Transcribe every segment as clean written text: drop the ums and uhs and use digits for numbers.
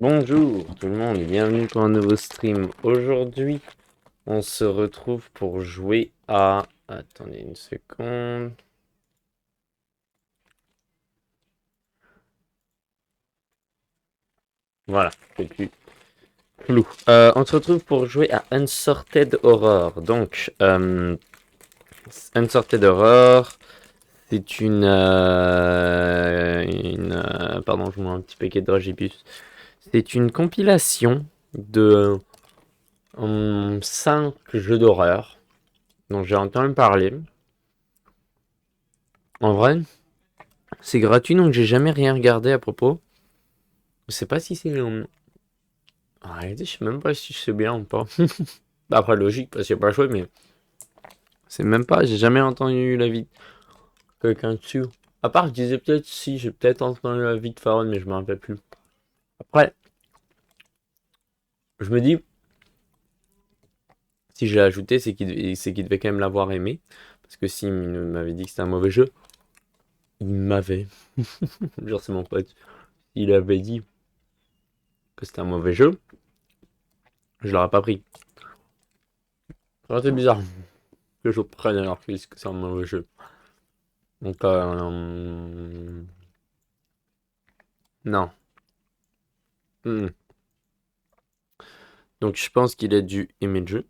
Bonjour tout le monde et bienvenue pour un nouveau stream. Aujourd'hui, on se retrouve pour jouer à... Attendez une seconde. Voilà, c'est plus flou. On se retrouve pour jouer à Unsorted Horror. Donc, Unsorted Horror, c'est pardon, je mets un petit paquet de dragibus. C'est une compilation de 5 jeux d'horreur dont j'ai entendu parler. En vrai, c'est gratuit, donc j'ai jamais rien regardé à propos. Je sais pas si c'est... En réalité, je sais même pas si c'est bien ou pas. Après, logique, parce que j'ai pas joué, mais... C'est même pas... J'ai jamais entendu l'avis de quelqu'un dessus. À part, je disais peut-être si, j'ai peut-être entendu l'avis de Faron, mais je me rappelle plus. Après, je me dis, si je l'ai ajouté, c'est qu'il devait quand même l'avoir aimé. Parce que s'il m'avait dit que c'était un mauvais jeu, il m'avait... Genre, c'est mon pote. Il avait dit que c'était un mauvais jeu, je l'aurais pas pris. Ça aurait été bizarre que je prenne alors que c'est un mauvais jeu. Donc, non. Hmm. Donc, je pense qu'il a dû aimer le jeu.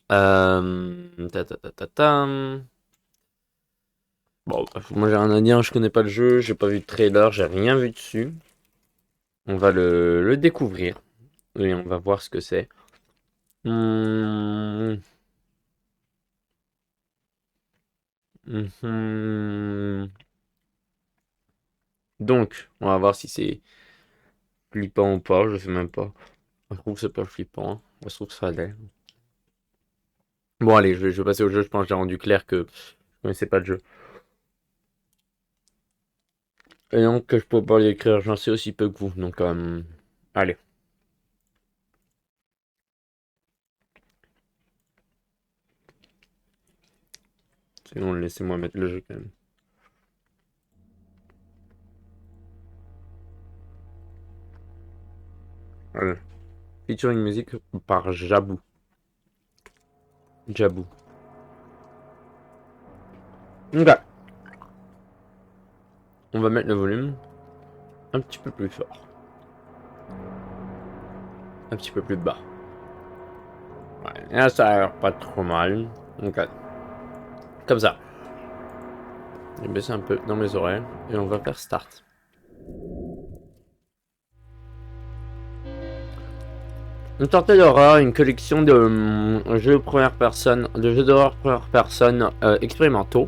Ta, ta, ta, ta, ta. Bon, moi j'ai rien à dire, je connais pas le jeu, j'ai pas vu de trailer, j'ai rien vu dessus. On va le découvrir et on va voir ce que c'est. Hmm. Mhm. Donc, on va voir si c'est flippant ou pas, je sais même pas. Je trouve que c'est pas flippant, je trouve que ça l'est. Bon, allez, je vais passer au jeu. Je pense que j'ai rendu clair que je connaissais pas le jeu. Et donc, que je peux pas l'écrire, j'en sais aussi peu que vous. Donc, allez. Sinon, laissez-moi mettre le jeu quand même. Allez. Featuring musique par Jabou. Jabou. Ok. On va mettre le volume un petit peu plus fort. Un petit peu plus bas. Ouais. Et là, ça a l'air pas trop mal. Ok. Comme ça. Je vais baisser un peu dans mes oreilles. Et on va faire start. Une sortie d'horreur, une collection de jeux première personne, de jeux d'horreur première personne expérimentaux.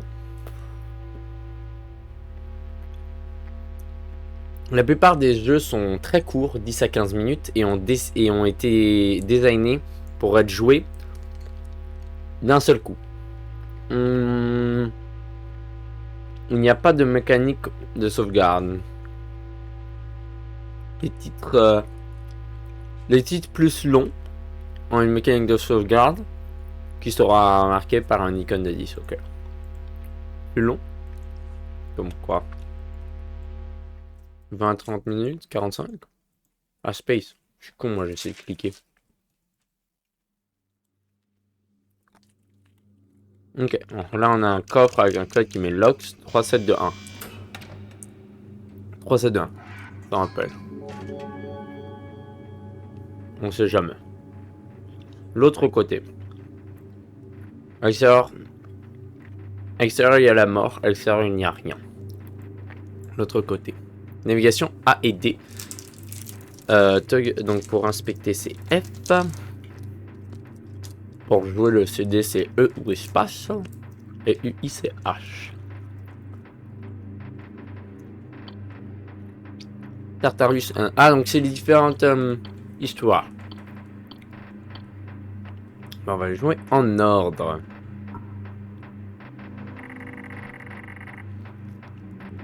La plupart des jeux sont très courts, 10 à 15 minutes, et ont été designés pour être joués d'un seul coup. Il n'y a pas de mécanique de sauvegarde. Les titres, euh, les titres plus longs ont une mécanique de sauvegarde qui sera marquée par un icône de disque. Ok. Plus long, comme quoi 20-30 minutes, 45. Ah, Space. Je suis con, moi, j'essaie de cliquer. Ok, alors là, on a un coffre avec un code qui met LOX 3721. 3721, ça rappelle. On sait jamais. L'autre côté. Extérieur, il y a la mort. Extérieur, il n'y a rien. L'autre côté. Navigation A et D. Donc pour inspecter, c'est F. Pour jouer le CD, c'est E ou espace. Et UI, c'est H. Tartarus 1. Ah, donc c'est les différentes histoires. On va les jouer en ordre.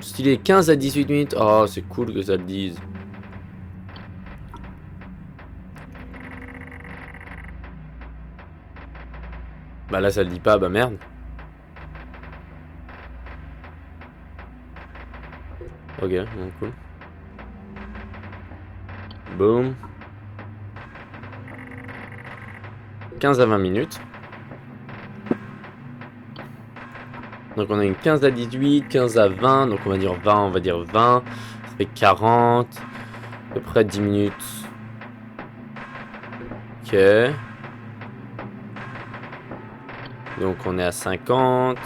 Stylé 15 à 18 minutes. Oh, c'est cool que ça le dise. Bah là, ça le dit pas, bah merde. Ok, bon, cool. boum. 15 à 20 minutes. Donc on a une 15 à 18, 15 à 20, donc on va dire 20, ça fait 40, à peu près 10 minutes. Ok. Donc on est à 50.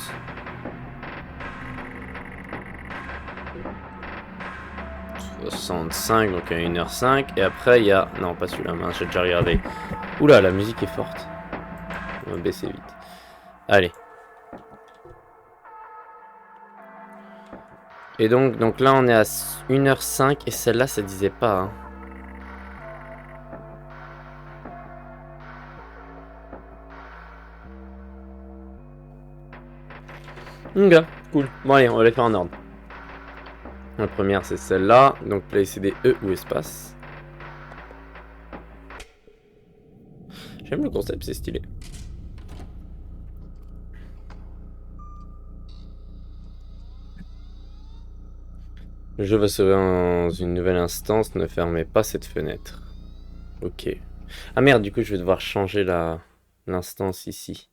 « 65, donc à 1h05. Et après il y a... Non, pas celui-là, mince, j'ai déjà regardé. Oula, la musique est forte. On va baisser vite. Allez. Et donc là on est à 1h05 et celle-là ça disait pas. Hein. Ok, cool. Bon allez, on va les faire en ordre. La première c'est celle-là, donc placer des E ou espace. J'aime le concept, c'est stylé. Le jeu va s'ouvrir dans une nouvelle instance, ne fermez pas cette fenêtre. Ok. Ah merde, du coup je vais devoir changer l'instance ici.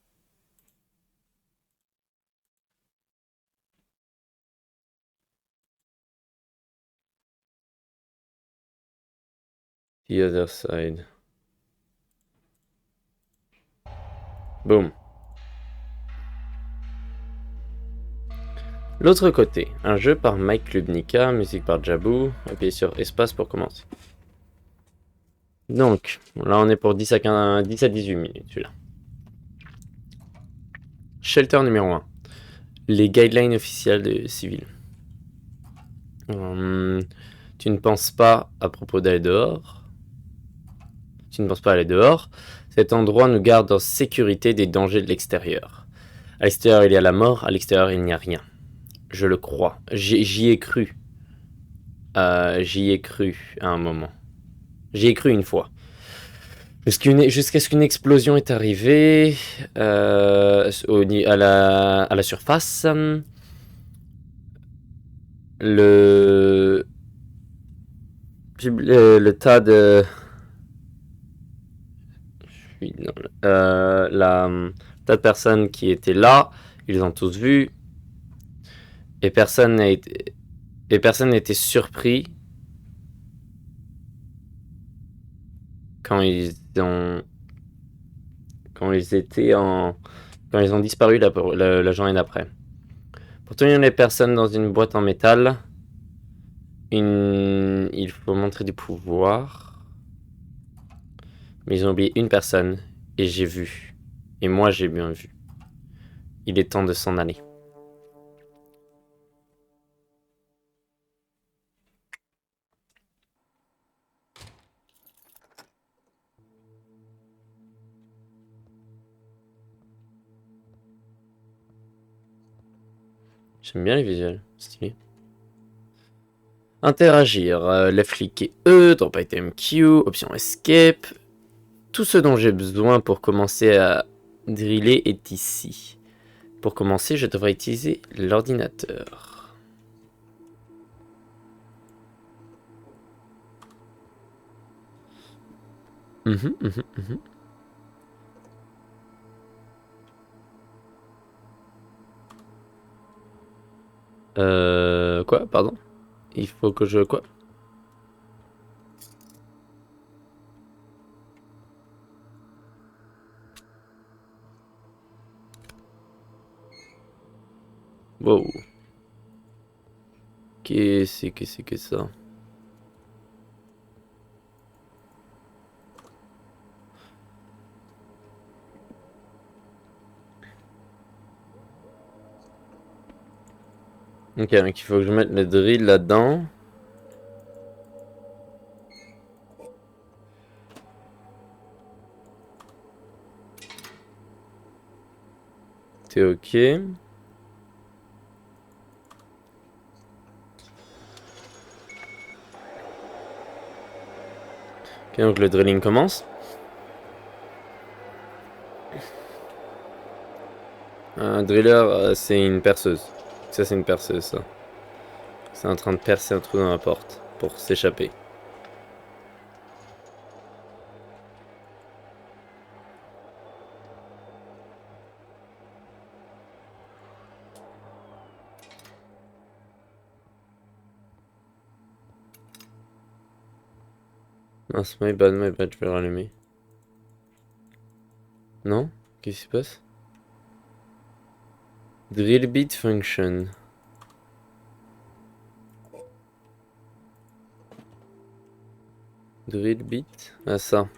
The other side. Boom. L'autre côté, un jeu par Mike Lubnica, musique par Jabu, appuyez sur espace pour commencer. Donc, là on est pour 10 à 18 minutes, celui-là. Shelter numéro 1. Les guidelines officielles de civil. Tu ne penses pas à propos d'aller dehors. Tu ne penses pas aller dehors. Cet endroit nous garde en sécurité des dangers de l'extérieur. À l'extérieur, il y a la mort. À l'extérieur, il n'y a rien. Je le crois. J'y ai cru. J'y ai cru à un moment. J'y ai cru une fois. Jusqu'à ce qu'une explosion est arrivée à la surface. Le tas de... tas de personnes qui étaient là, ils ont tous vu. Et personne n'était surpris quand ils ont disparu la journée d'après. Pour tenir les personnes dans une boîte en métal, il faut montrer du pouvoir. Mais ils ont oublié une personne, et j'ai vu. Et moi j'ai bien vu. Il est temps de s'en aller. J'aime bien les visuels, stylé. Interagir, left click et E, drop item Q, option escape. Tout ce dont j'ai besoin pour commencer à driller est ici. Pour commencer, je devrais utiliser l'ordinateur. Quoi, pardon? Il faut que je... Quoi? Wow. Qu'est-ce que c'est que ça? Ok, donc il faut que je mette le drill là-dedans. C'est ok. Ok, donc le drilling commence. Un driller, c'est une perceuse. Ça, c'est une perceuse, ça. C'est en train de percer un trou dans la porte pour s'échapper. Ah, c'est my bad, je vais le rallumer. Non? Qu'est-ce qui se passe? Drill bit function. Drill bit? Ah, ça.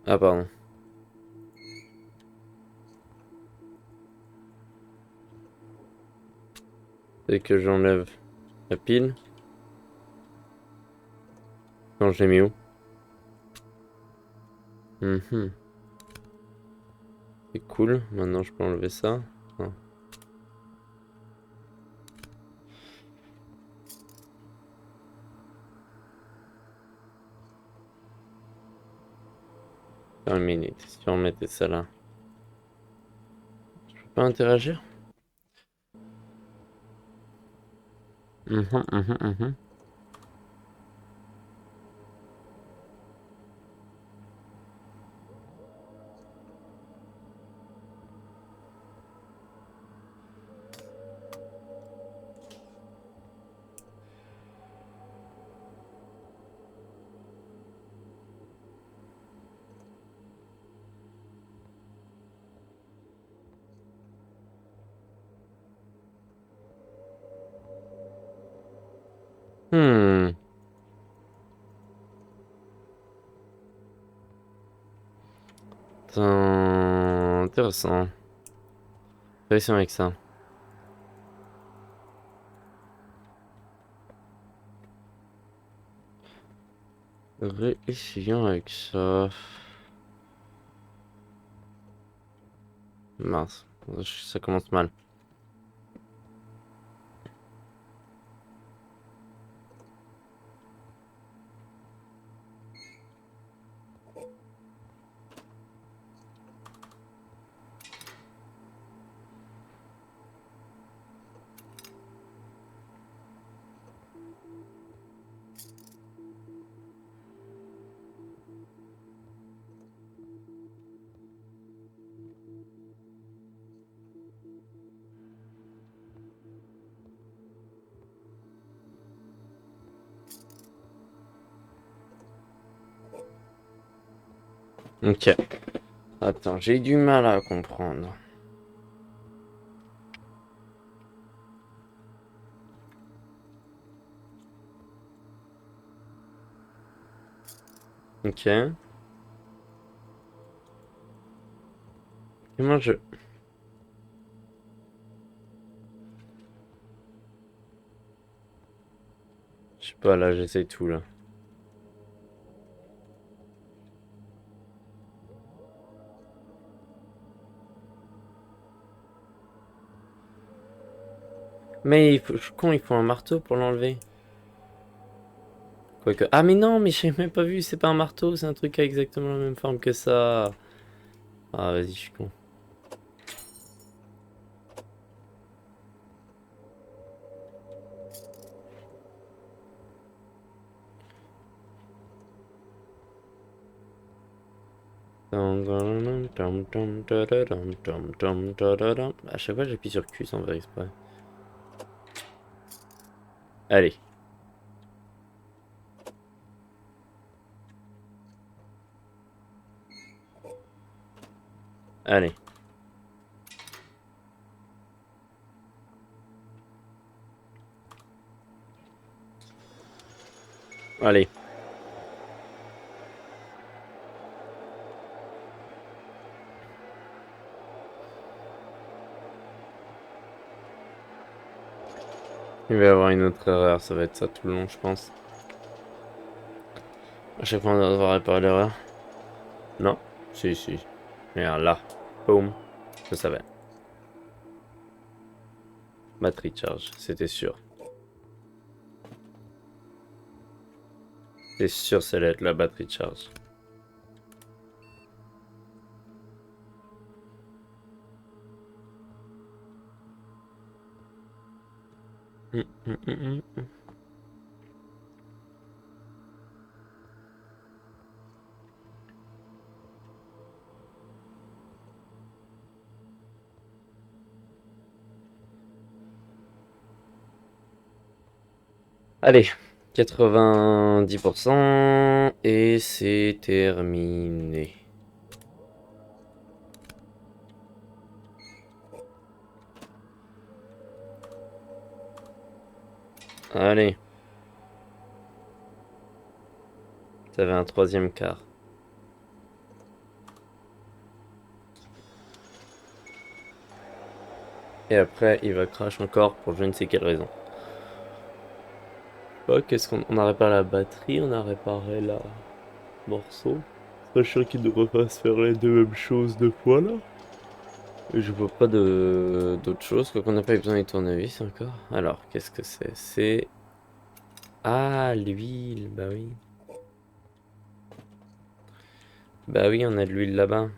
Ah, pardon. C'est que j'enlève la pile. Non, je l'ai mis où? C'est cool. Maintenant, je peux enlever ça. Non. Terminé. Si on mettait ça là. Je peux pas interagir? Mhm, mhm, mhm. Hmm. Intéressant. Réussir avec ça. Réessayons avec ça. Mince. Ça commence mal. Ok. Attends, j'ai du mal à comprendre. Ok. Comment je... Je sais pas, là, j'essaye tout, là. Mais je suis con, il faut un marteau pour l'enlever. Quoique... Ah, mais non, mais j'ai même pas vu, c'est pas un marteau, c'est un truc qui a exactement la même forme que ça. Ah, vas-y, je suis con. À chaque fois, j'appuie sur Q sans faire exprès. Allez. Allez. Allez. Il va y avoir une autre erreur, ça va être ça tout le long, je pense. À chaque fois, on va devoir réparer l'erreur. Non? Si, si. Regarde là. Boum. Je savais. Batterie charge, c'était sûr. C'est sûr, ça allait être la batterie charge. Allez, 90% et c'est terminé. Allez. Ça avait un troisième quart. Et après, il va crash encore pour je ne sais quelle raison. Oh, qu'est-ce qu'on a réparé la batterie, on a réparé la morceau. Sachant qu'il ne devrait pas se faire les deux mêmes choses deux fois là. Et je vois pas d'autre chose, quoi qu'on n'a pas eu besoin des tournevis encore. Alors, qu'est-ce que c'est? C'est... Ah, l'huile, bah oui. Bah oui, on a de l'huile là-bas.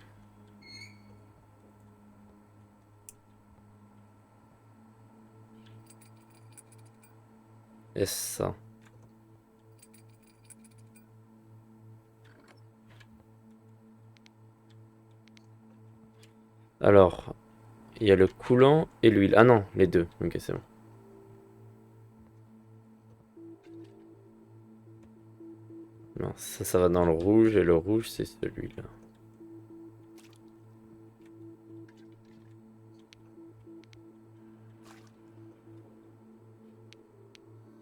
Et ça. Alors, il y a le coulant et l'huile. Ah non, les deux. Ok, c'est bon. Non, ça va dans le rouge et le rouge, c'est celui-là.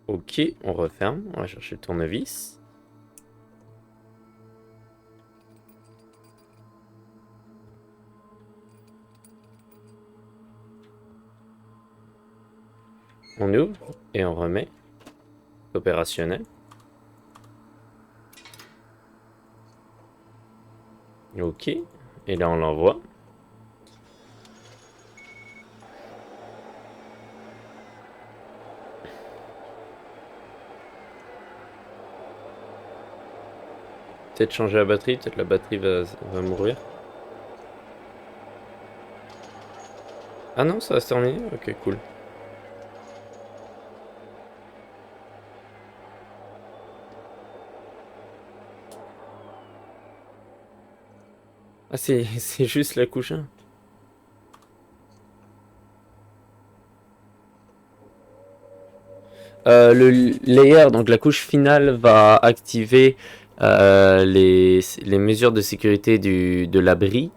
Ok, on referme. On va chercher le tournevis. On ouvre et on remet. Opérationnel. Ok. Et là, on l'envoie. Peut-être changer la batterie. Peut-être la batterie va mourir. Ah non, ça va se terminer. Ok, cool. Ah, c'est juste la couche 1. Le layer, donc la couche finale, va activer les mesures de sécurité de l'abri.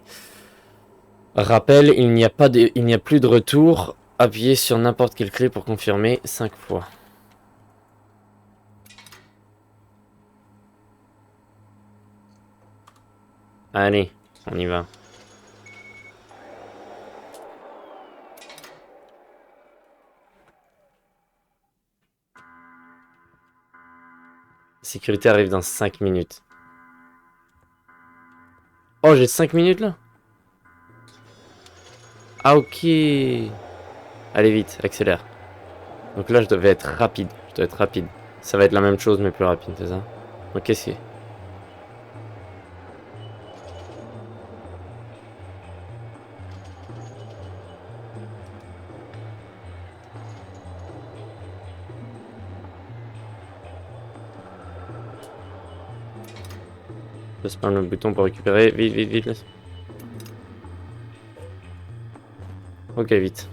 Rappel, il n'y a plus de retour. Appuyez sur n'importe quelle clé pour confirmer 5 fois. Allez, on y va. Sécurité arrive dans 5 minutes. Oh, j'ai 5 minutes là? Ah, ok. Allez vite, accélère. Donc là, je devais être rapide. Je dois être rapide. Ça va être la même chose, mais plus rapide, c'est ça? Ok, qu'est-ce que je spam le bouton pour récupérer. Vite, vite, vite. Laisse. Ok, vite.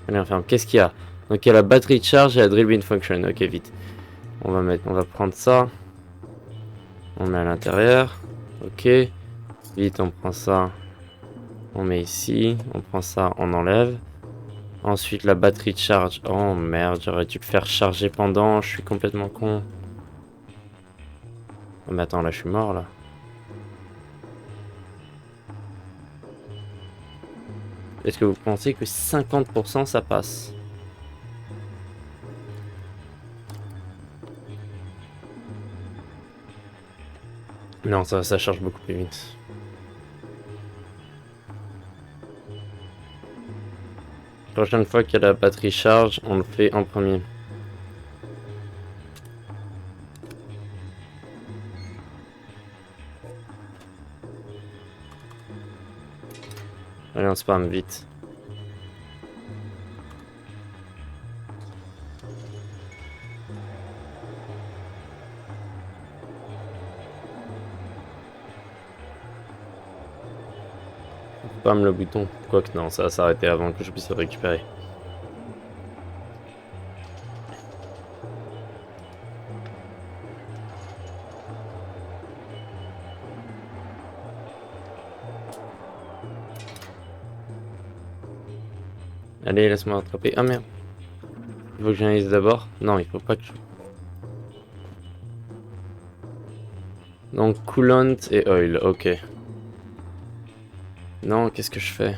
Allez, on ferme. Qu'est-ce qu'il y a? Donc il y a la batterie de charge et la drill bin function. Ok, vite. On va prendre ça. On met à l'intérieur. Ok. Vite, on prend ça. On met ici. On prend ça, on enlève. Ensuite, la batterie de charge. Oh merde, j'aurais dû le faire charger pendant. Je suis complètement con. Oh, mais attends, là, je suis mort, là. Est-ce que vous pensez que 50% ça passe? Non, ça charge beaucoup plus vite. Prochaine fois qu'il y a la batterie charge, on le fait en premier. Allez, on spam vite. Spam le bouton. Quoique non, ça va s'arrêter avant que je puisse le récupérer. Allez, laisse-moi rattraper. Ah merde. Il faut que j'analyse d'abord. Non, il faut pas que je... Donc, coolant et oil, ok. Non, qu'est-ce que je fais?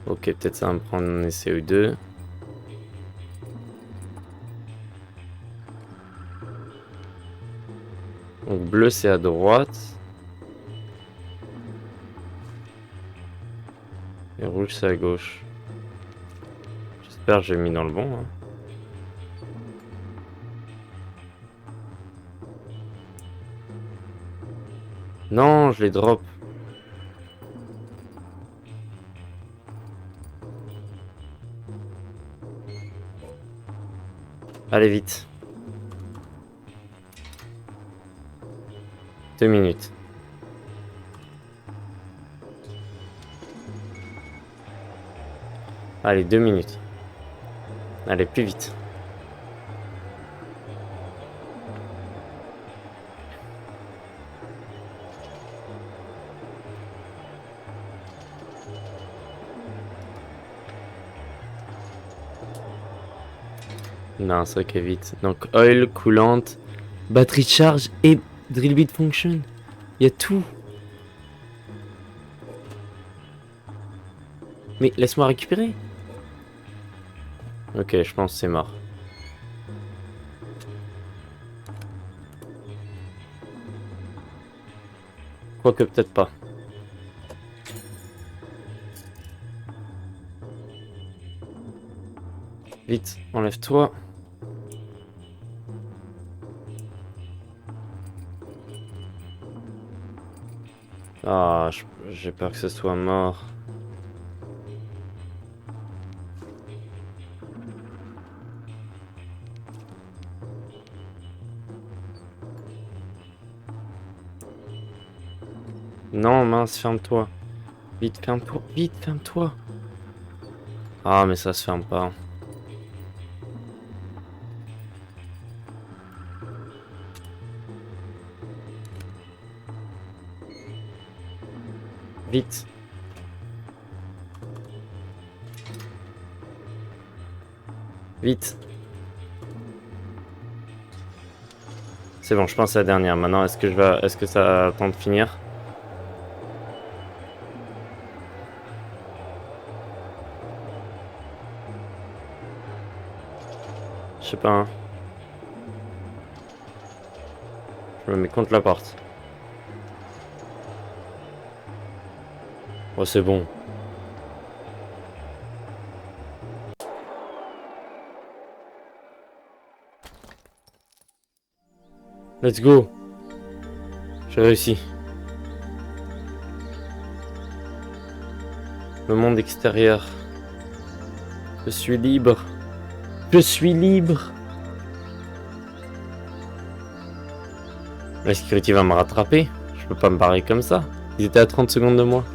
Ok, peut-être ça va me prendre un CO2. Donc, bleu, c'est à droite. Et rouge, c'est à gauche. J'espère que j'ai mis dans le bon. Hein. Non, je les drop. Allez, vite. 2 minutes. Allez, 2 minutes. Allez, plus vite. Non, c'est ok, vite. Donc, oil, coulante, batterie de charge et drill bit function. Il y a tout. Mais laisse-moi récupérer. Ok, je pense que c'est mort. Quoique peut-être pas. Vite, enlève-toi. Ah, j'ai peur que ce soit mort. Non, mince, ferme-toi. Vite, ferme-toi. Vite, ferme-toi. Ah, mais ça se ferme pas. Vite. Vite. C'est bon, je pense à la dernière. Maintenant, est-ce que ça attend de finir? Je sais pas, hein. Je me mets contre la porte. Oh, c'est bon. Let's go. J'ai réussi. Le monde extérieur. Je suis libre. Je suis libre. La sécurité va me rattraper. Je peux pas me barrer comme ça. Ils étaient à 30 secondes de moi.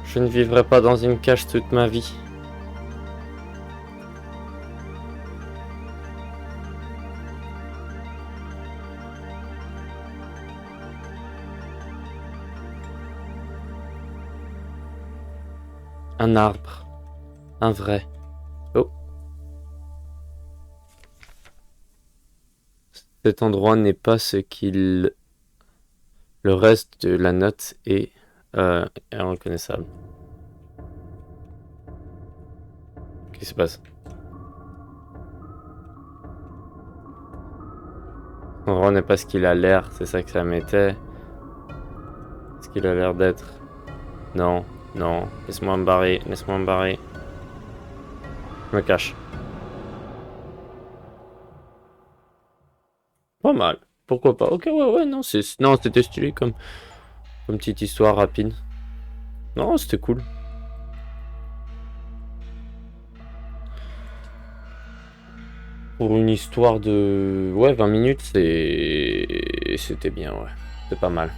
Je ne vivrai pas dans une cage toute ma vie. Un arbre. Un vrai. Oh. Cet endroit n'est pas ce qu'il... Le reste de la note est reconnaissable. Qu'est-ce qui se passe? L'endroit n'est pas ce qu'il a l'air, c'est ça que ça mettait. Ce qu'il a l'air d'être. Non, non, laisse-moi me barrer, laisse-moi me barrer. Je me cache. Pas mal. Pourquoi pas? Ok, ouais, ouais, non, c'était stylé comme petite histoire rapide. Non, c'était cool. Pour une histoire de... Ouais, 20 minutes, c'était bien, ouais. C'est pas mal.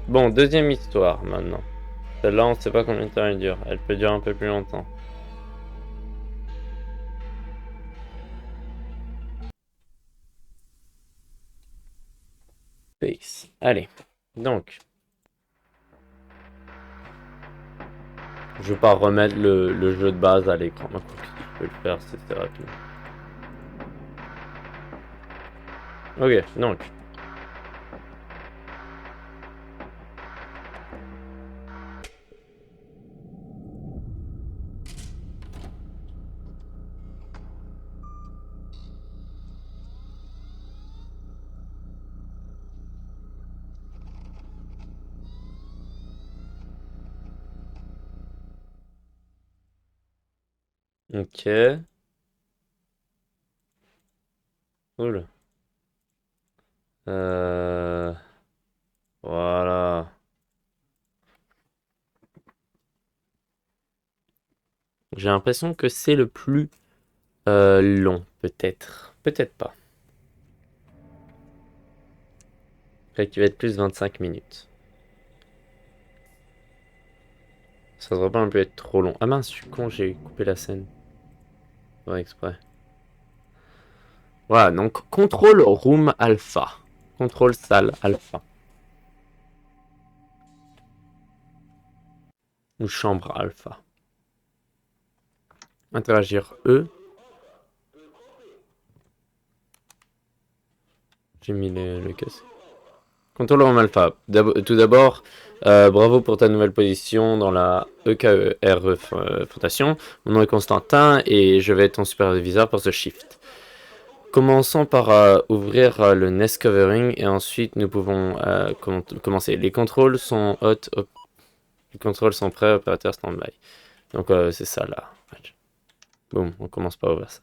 Bon, deuxième histoire, maintenant. Celle-là, on sait pas combien de temps elle dure. Elle peut durer un peu plus longtemps. Space. Allez. Donc. Je vais pas remettre le jeu de base à l'écran. Je peux le faire, c'est rapide. Ok, donc. Ok. Cool. Voilà. J'ai l'impression que c'est le plus long, peut-être. Peut-être pas. Peut-être qu'il va être plus 25 minutes. Ça devrait pas non plus être trop long. Ah mince, je suis con, j'ai coupé la scène. Ouais, exprès. Voilà, donc contrôle room alpha. Contrôle salle alpha. Ou chambre alpha. Interagir E. J'ai mis le casque. Contrôle room alpha. Tout d'abord, bravo pour ta nouvelle position dans la EKERE Fondation. Mon nom est Constantin et je vais être ton superviseur pour ce shift. Commençons par ouvrir le Nest Covering et ensuite nous pouvons commencer. Les contrôles sont les contrôles sont prêts, opérateur stand-by. Donc c'est ça là. Boum, on commence par ouvrir ça.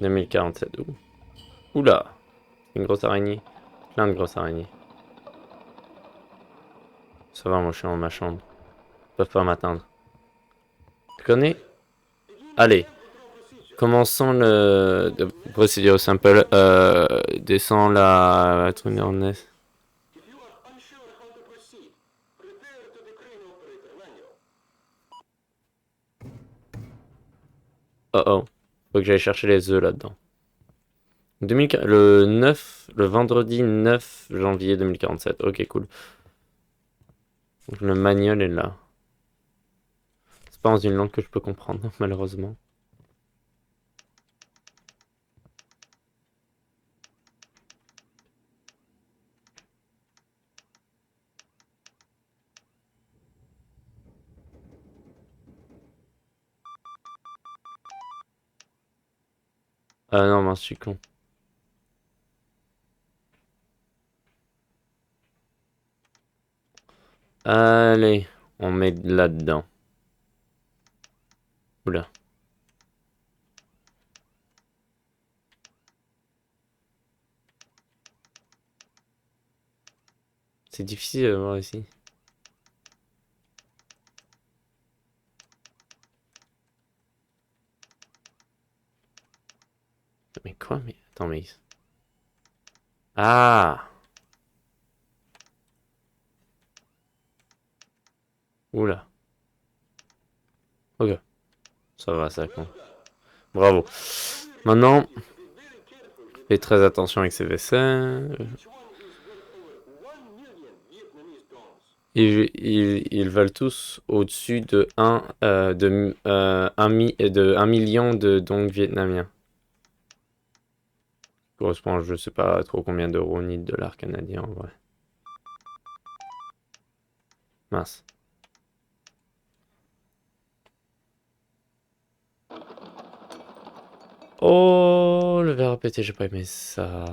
2047. Oula, une grosse araignée. Plein de grosses araignées. Ça va, moi je suis dans ma chambre. Ils peuvent pas m'atteindre. Tu connais? Allez, commençons le procédure simple. Descends la tourneuse. Oh oh, faut que j'aille chercher les œufs là-dedans. Le vendredi 9 janvier 2047. Ok, cool. Donc, le manuel est là. C'est pas dans une langue que je peux comprendre, malheureusement. Ah non, mince, je suis con. Allez, on met là-dedans. Oula. C'est difficile à voir ici. Mais quoi? Mais attends, mais... Ah! Oula. Ok. Ça va, ça compte. Bravo. Maintenant, fais très attention avec ces vaisselles. Ils veulent tous au-dessus de 1 million de dong vietnamiens. Correspond à je sais pas trop combien d'euros ni de dollars canadiens en vrai. Mince. Oh, le verre a pété, j'ai pas aimé ça.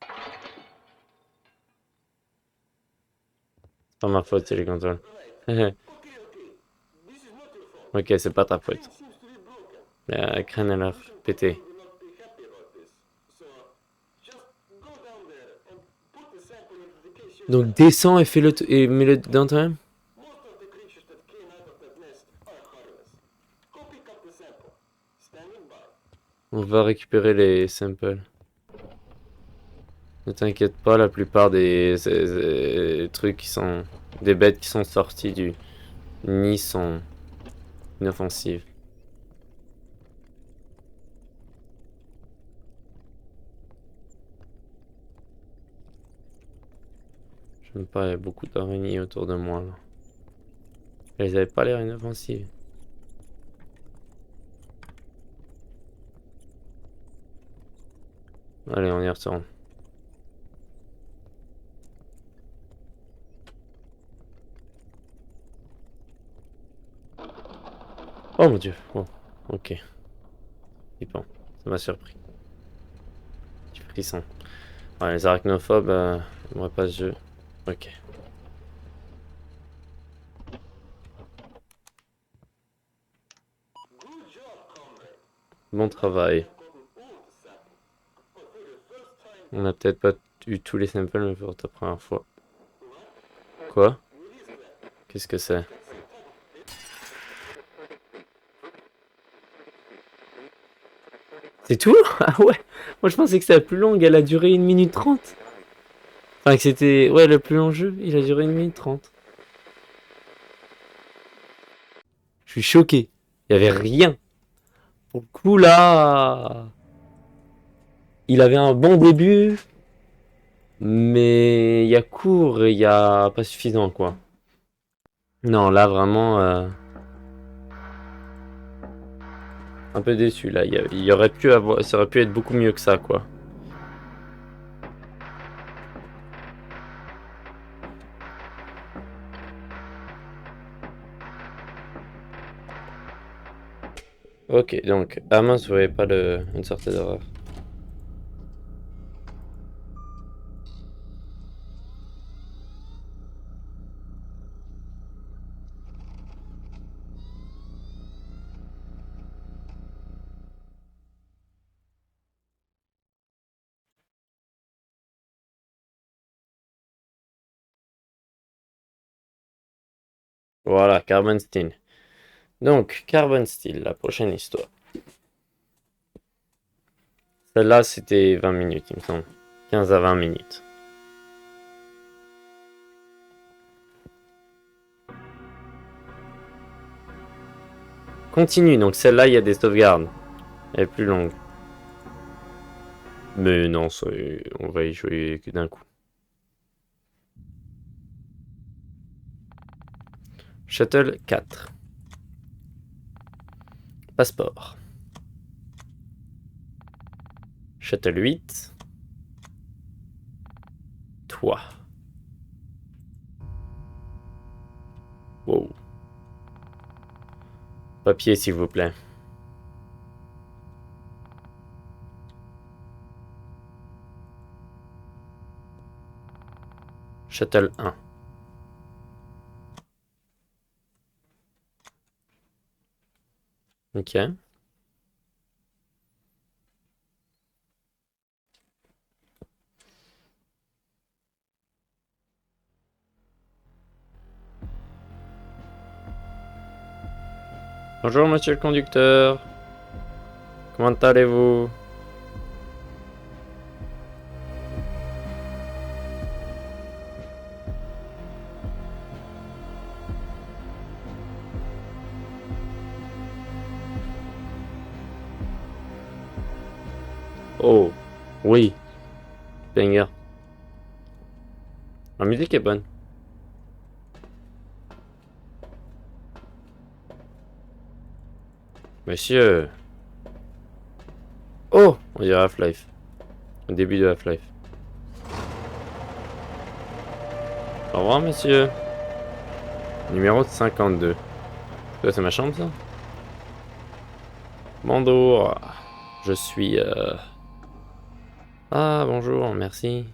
C'est pas ma faute, c'est les consoles. Ok, c'est pas ta faute. La crâne a l'air pété. Donc descends et fais-le et mets-le dans toi-même. On va récupérer les samples. Ne t'inquiète pas, la plupart des trucs qui sont... Des bêtes qui sont sorties du nid sont inoffensives. J'aime pas, il y a beaucoup d'araignées autour de moi là. Elles avaient pas l'air inoffensives. Allez, on y retourne. Oh mon dieu. Oh, ok. Et bon, ça m'a surpris. Petit frisson. Ouais, les arachnophobes, j'aimerais pas ce jeu. Ok. Bon travail. On a peut-être pas eu tous les samples, mais pour ta première fois. Quoi? Qu'est-ce que c'est? C'est tout? Ah ouais! Moi je pensais que c'était la plus longue, elle a duré 1 minute 30. Enfin que c'était... Ouais, le plus long jeu, il a duré 1 minute 30. Je suis choqué. Il y avait rien. Pour le coup là... Il avait un bon début, mais il y a court et il y a pas suffisant quoi. Non, là vraiment... un peu déçu là. Il y aurait pu avoir... Ça aurait pu être beaucoup mieux que ça quoi. Ok, donc, ah mince, vous voyez pas une sortie d'horreur. Voilà, Carbon Steel. Donc, Carbon Steel, la prochaine histoire. Celle-là, c'était 20 minutes, il me semble. 15 à 20 minutes. Continue, donc celle-là, il y a des sauvegardes. Elle est plus longue. Mais non, on va y jouer que d'un coup. Shuttle 4. Passeport. Shuttle 8. Toi. Wow. Papier, s'il vous plaît. Shuttle 1. Ok. Bonjour, monsieur le conducteur. Comment allez-vous? Oh, oui. Banger. La musique est bonne. Monsieur. Oh, on dirait Half-Life. Au début de Half-Life. Au revoir, monsieur. Numéro 52. C'est ma chambre, ça? Bonjour. Je suis... Ah, bonjour, merci.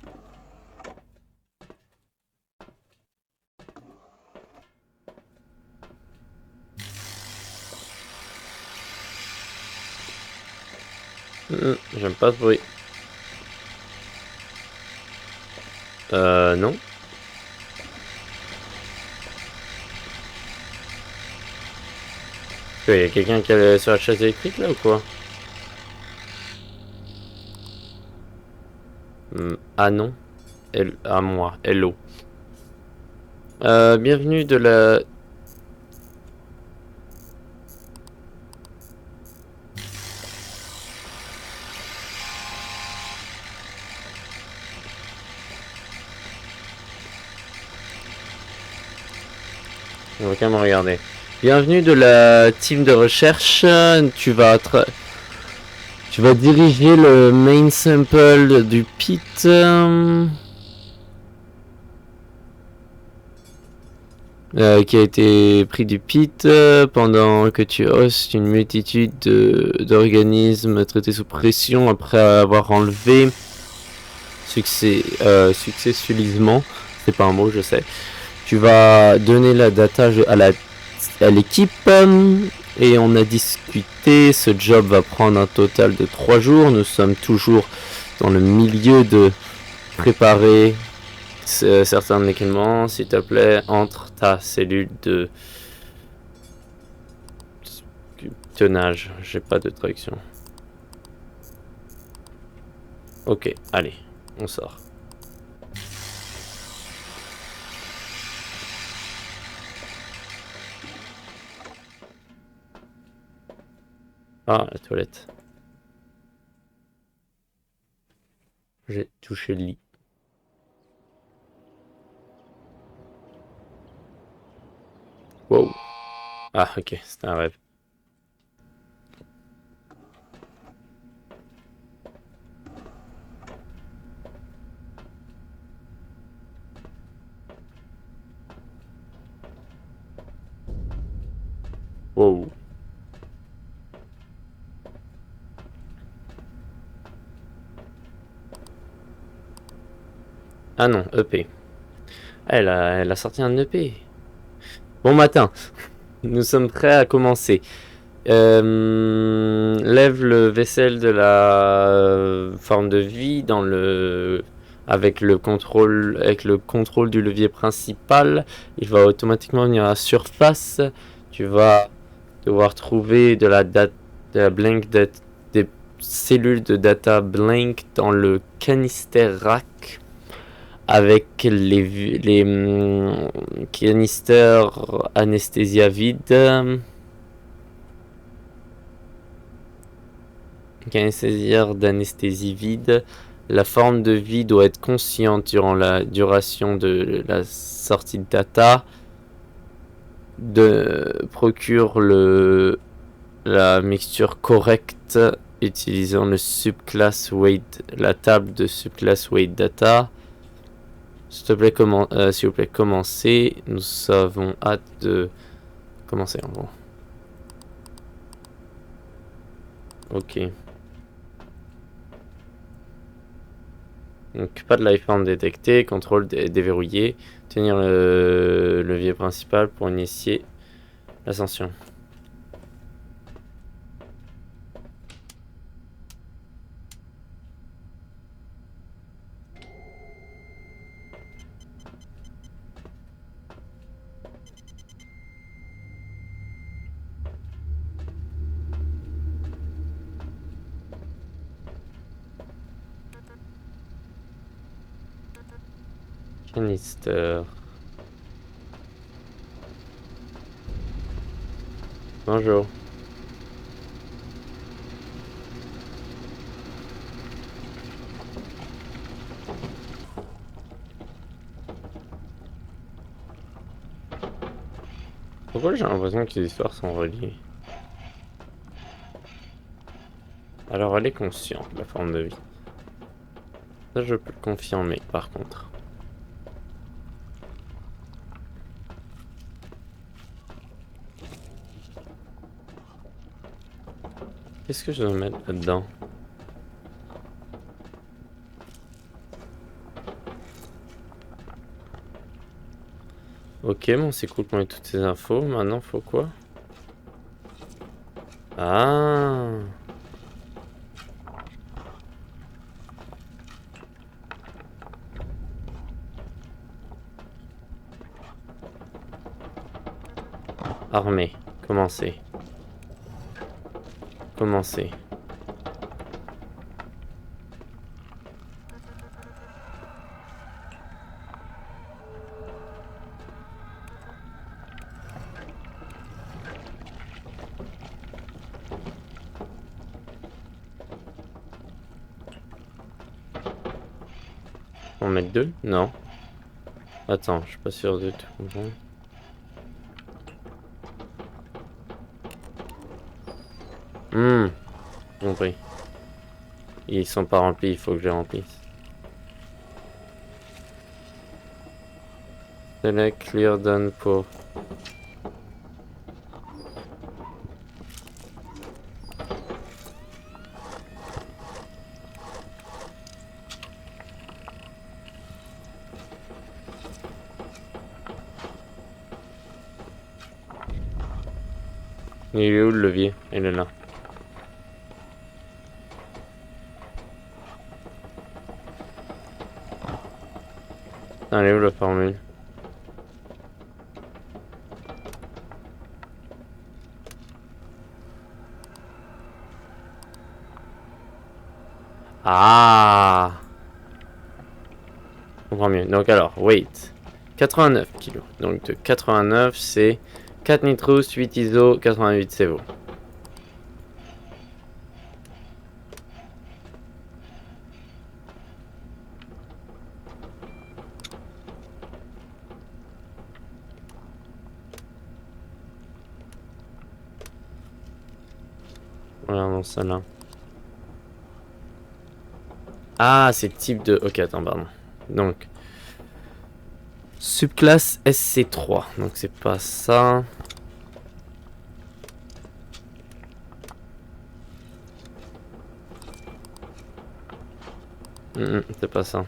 J'aime pas ce bruit. Non. Il y a quelqu'un qui est sur la chaise électrique, là, ou quoi? Ah non, à moi, hello. Bienvenue de la... On va quand même regarder. Bienvenue de la team de recherche. Tu vas diriger le main sample du pit. Qui a été pris du pit pendant que tu hostes une multitude d'organismes traités sous pression après avoir enlevé successueusement, c'est pas un mot, je sais. Tu vas donner la data à l'équipe et on a discuté. Ce job va prendre un total de 3 jours. Nous sommes toujours dans le milieu de préparer certains médicaments. S'il te plaît, entre ta cellule de tenage. J'ai pas de traduction. Ok, allez, on sort. Ah, la toilette. J'ai touché le lit. Wow. Ah, ok, c'était un rêve. Wow. Ah non, EP. Elle a sorti un EP. Bon matin. Nous sommes prêts à commencer. Lève le vaisselle de la forme de vie dans le avec le contrôle du levier principal. Il va automatiquement venir à la surface. Tu vas devoir trouver de la blank des cellules de data blank dans le canister rack avec les canisters anesthésia vides. Canistère d'anesthésie vide. La forme de vie doit être consciente durant la duration de la sortie de data. Procure la mixture correcte utilisant le subclass weight, la table de subclass weight data. S'il vous plaît, commencez. Nous avons hâte de commencer en gros. Ok. Donc pas de lifeform détecté, contrôle déverrouillé, tenir le levier principal pour initier l'ascension. Canister. Bonjour. Pourquoi j'ai l'impression que les histoires sont reliées? Alors elle est consciente, la forme de vie. Ça je peux le confirmer par contre. Qu'est-ce que je dois mettre là-dedans? Ok, bon c'est cool qu'on ait toutes ces infos. Maintenant faut quoi? Ah. Armée. Commencer. Commencer. En mettre deux? Non. Attends, je suis pas sûr de tout comprendre. Compris. Ils sont pas remplis, il faut que je les remplisse. Select clear done pour. Il est où le levier? Il est là. Elle est où la formule? Ah! Je comprends mieux. Donc alors, weight. 89 kilos. Donc de 89, c'est 4 nitrous, 8 ISO, 88 CEVO. Voilà, non, ça là. Ah, c'est type de... Ok, attends, pardon. Donc, subclasse SC3. Donc c'est pas ça. C'est pas ça.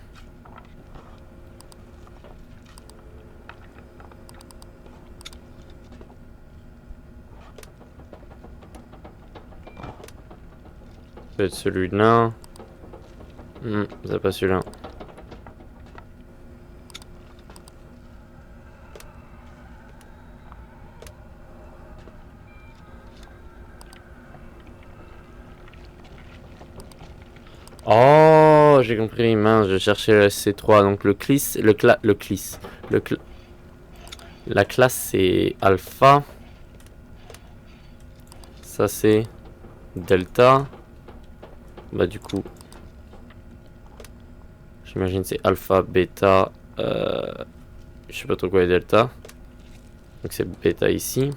Peut être celui-là. C'est pas celui-là. Oh, j'ai compris, mince, je cherchais le SC3. Donc le CLIS, la classe c'est alpha. Ça c'est delta. Bah du coup, j'imagine c'est alpha, bêta. Je sais pas trop quoi est delta. Donc c'est bêta ici.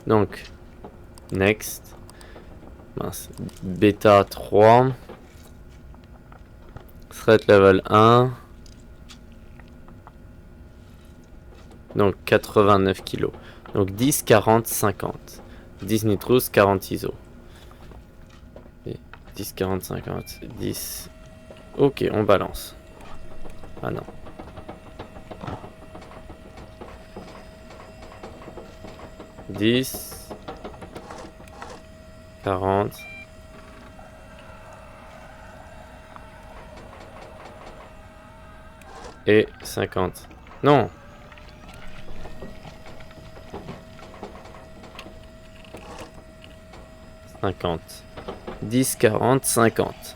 Donc, next. Mince. Bêta 3. Threat level 1. Donc 89 kg. Donc 10, 40, 50. 10 nitrous, 40 ISO. 10, 40, 50. 10. Ok, on balance. Ah non. 10. 40. Et 50. Non. 50. 10, 40, 50.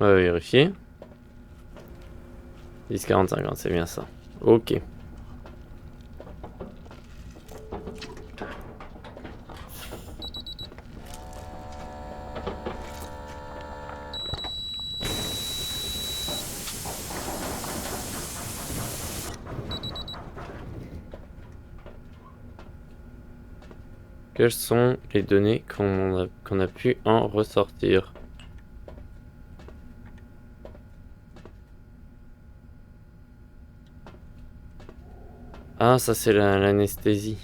On va vérifier. 10, 40, 50, c'est bien ça. Ok. Quelles sont les données qu'on a pu en ressortir? Ah, ça c'est l'anesthésie.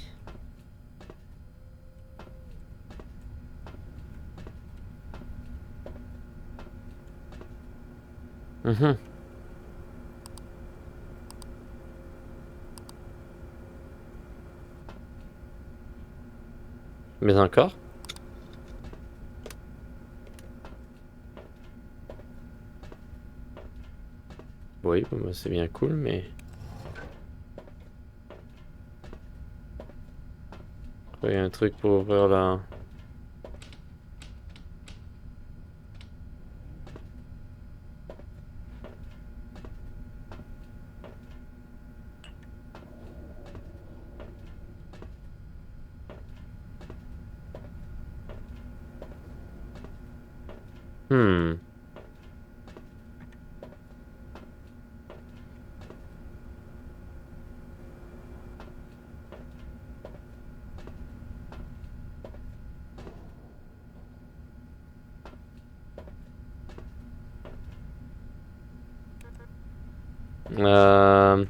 Mais encore? Oui, bah, c'est bien cool, mais... Il y a un truc pour ouvrir la... Hmm. Euh...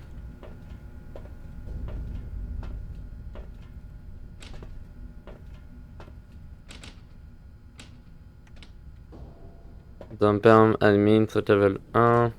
Dumperm admin threat level 1.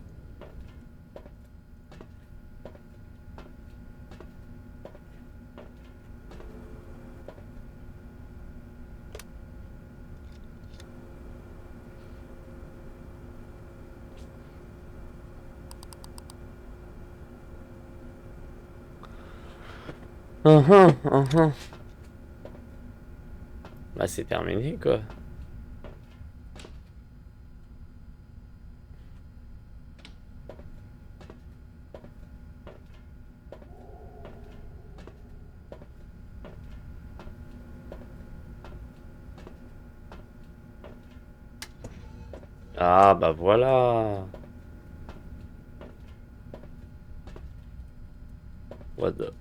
Bah c'est terminé quoi. Ah bah voilà. What the...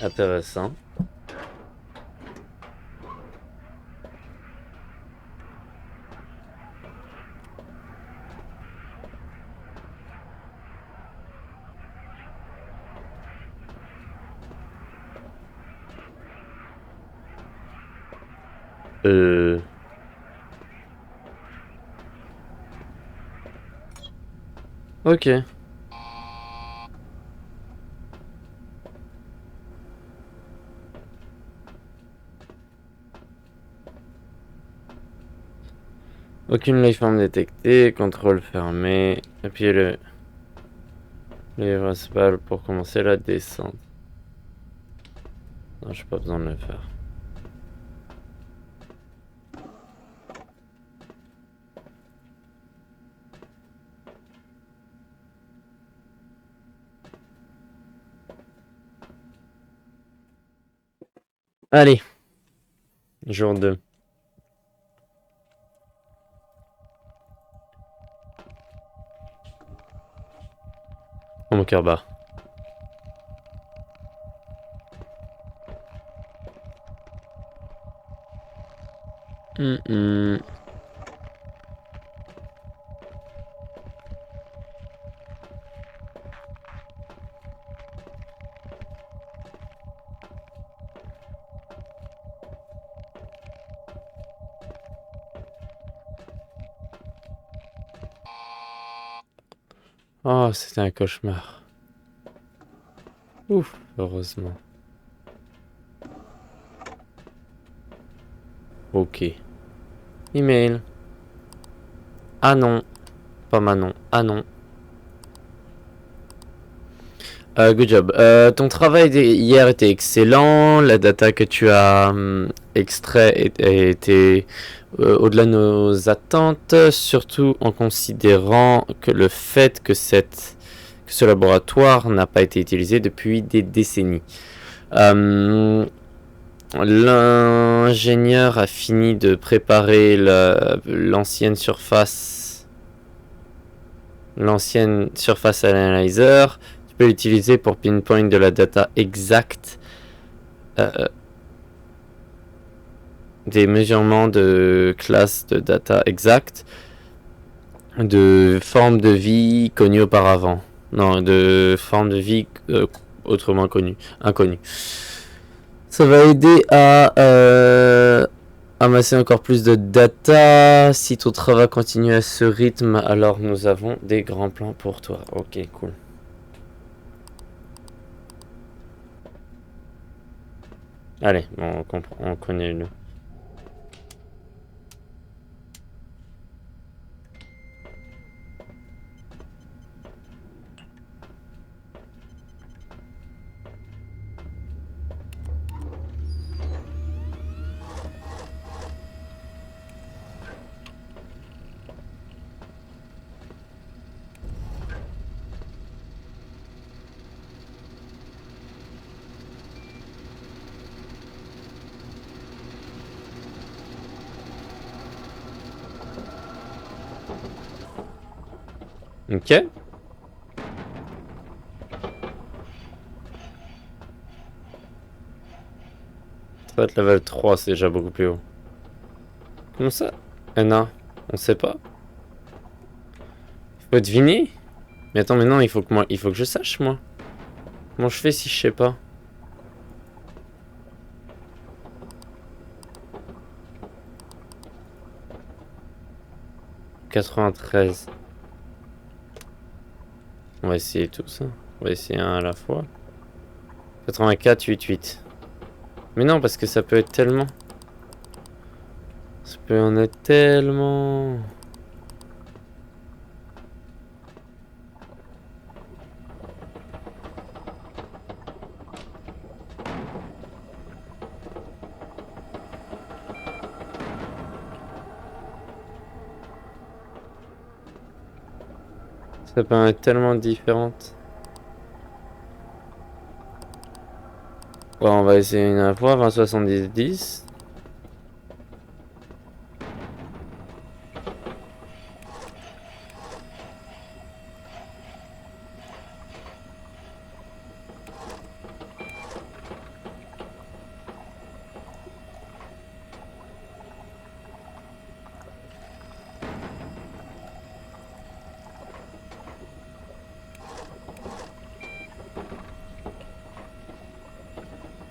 Intéressant. Ok. Aucune lifeform détectée, contrôle fermé. Appuyez le principal pour commencer la descente. Non, j'ai pas besoin de le faire. Allez. Jour 2. Oh mon cœur bat. Oh, c'était un cauchemar. Ouf, heureusement. Ok. Email. Ah non. Pas Manon. Ah non. Good job. Ton travail hier était excellent. La data que tu as extrait était au-delà de nos attentes, surtout en considérant que le fait que ce laboratoire n'a pas été utilisé depuis des décennies. L'ingénieur a fini de préparer l'ancienne surface analyzer. Tu peux l'utiliser pour pinpoint de la data exacte, des mesurements de classe de data exacte, de formes de vie connues auparavant. Non, de formes de vie autrement inconnues. Ça va aider à amasser encore plus de data. Si ton travail continue à ce rythme, alors nous avons des grands plans pour toi. Ok, cool. Allez, on connaît le... Ok. Threat level 3, c'est déjà beaucoup plus haut. Comment ça? Non, on sait pas. Faut deviner? Mais attends, mais non, il faut que je sache, moi. Comment je fais si je sais pas? « 93. On va essayer tout ça. On va essayer un à la fois. 84, 88. Mais non, parce que ça peut être tellement... Ça peut en être tellement... Ça peut en être tellement différentes. Bon, on va essayer une à la fois. 20, 70, 10.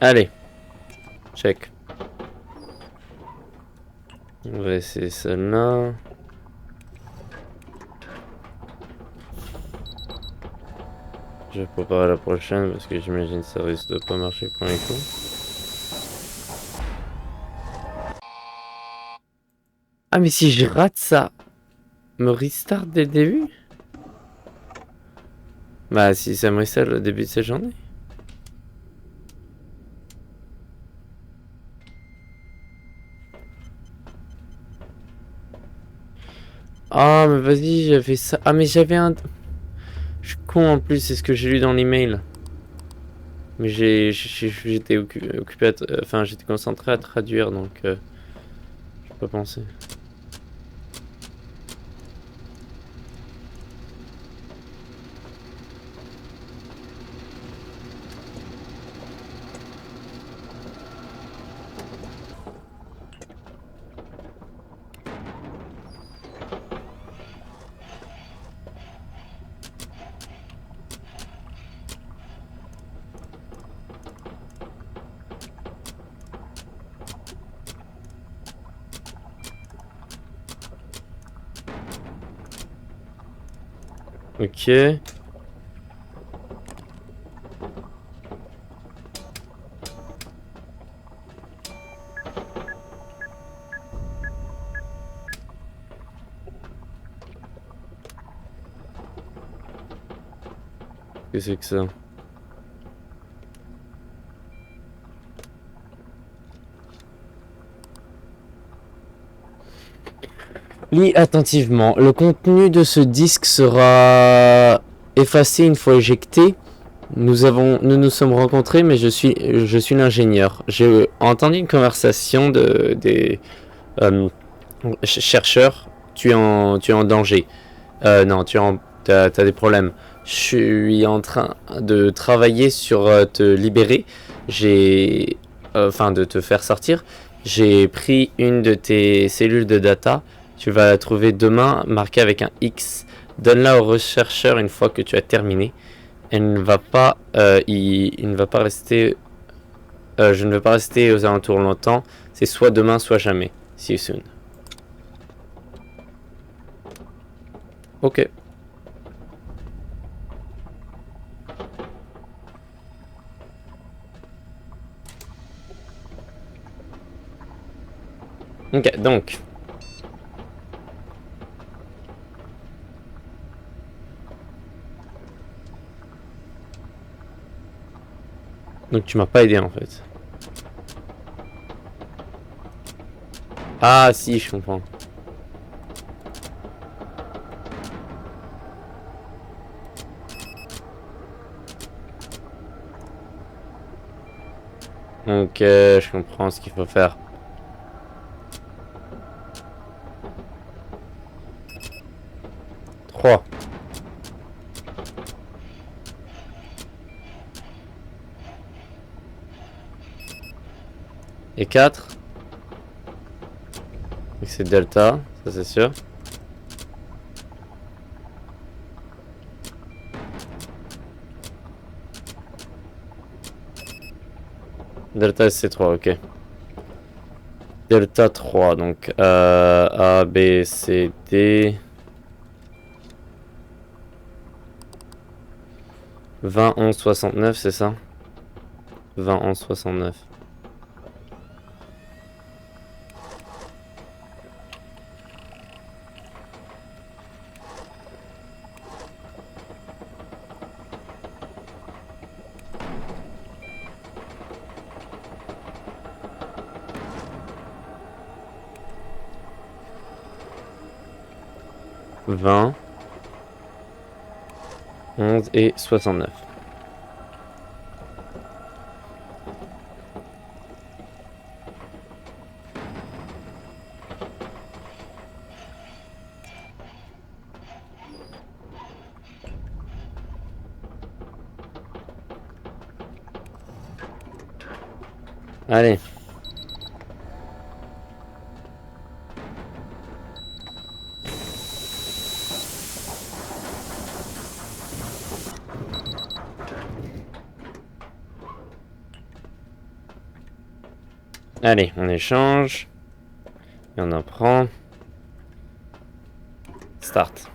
Allez. Check. On va essayer celle-là. Je vais préparer la prochaine parce que j'imagine que ça risque de pas marcher pour les coups. Ah mais si je rate ça, me restart dès le début? Bah si ça me restart le début de cette journée. Ah mais vas-y, j'avais ça. Ah mais j'avais un... Je suis con en plus, c'est ce que j'ai lu dans l'email. Mais j'étais occupé enfin j'étais concentré à traduire donc j'ai pas pensé. Ok. Qu'est-ce que c'est que ça? Lis attentivement. Le contenu de ce disque sera effacé une fois éjecté. Nous nous sommes rencontrés, mais je suis l'ingénieur. J'ai entendu une conversation des chercheurs. Tu es en danger. Non, t'as des problèmes. Je suis en train de travailler sur te libérer. Enfin, de te faire sortir. J'ai pris une de tes cellules de data. Tu vas la trouver demain, marquée avec un X. Donne-la au rechercheur une fois que tu as terminé. Elle ne va pas, il ne va pas rester. Je ne veux pas rester aux alentours longtemps. C'est soit demain, soit jamais. See you soon. Ok. Ok, donc. Donc tu m'as pas aidé en fait. Ah si, je comprends. Donc je comprends ce qu'il faut faire. Trois. fait 4. Donc c'est delta, ça c'est sûr. Delta SC3, ok. Delta 3, donc A, B, C, D. 20, 11, 69, c'est ça? 20, 11, 69. « 20, 11 et 69. Allez. Allez, on échange. Et on en prend. Start.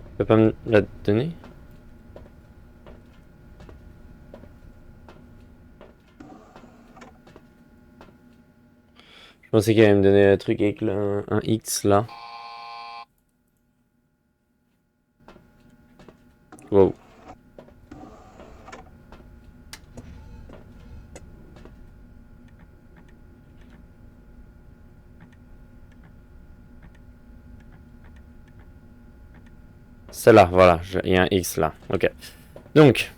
Tu peux pas me la donner? Je pensais qu'elle allait me donner le truc avec un X là. Wow. Celle-là, voilà, il y a un X là. Ok. Donc.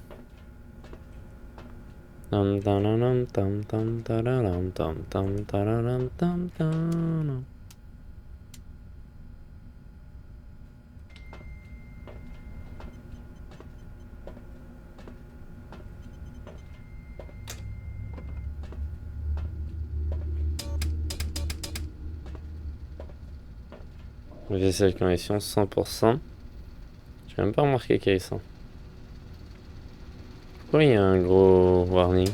Vaisselle connexion 100%. J'ai même pas remarqué qu'il y avait ça. Pourquoi il y a un gros warning?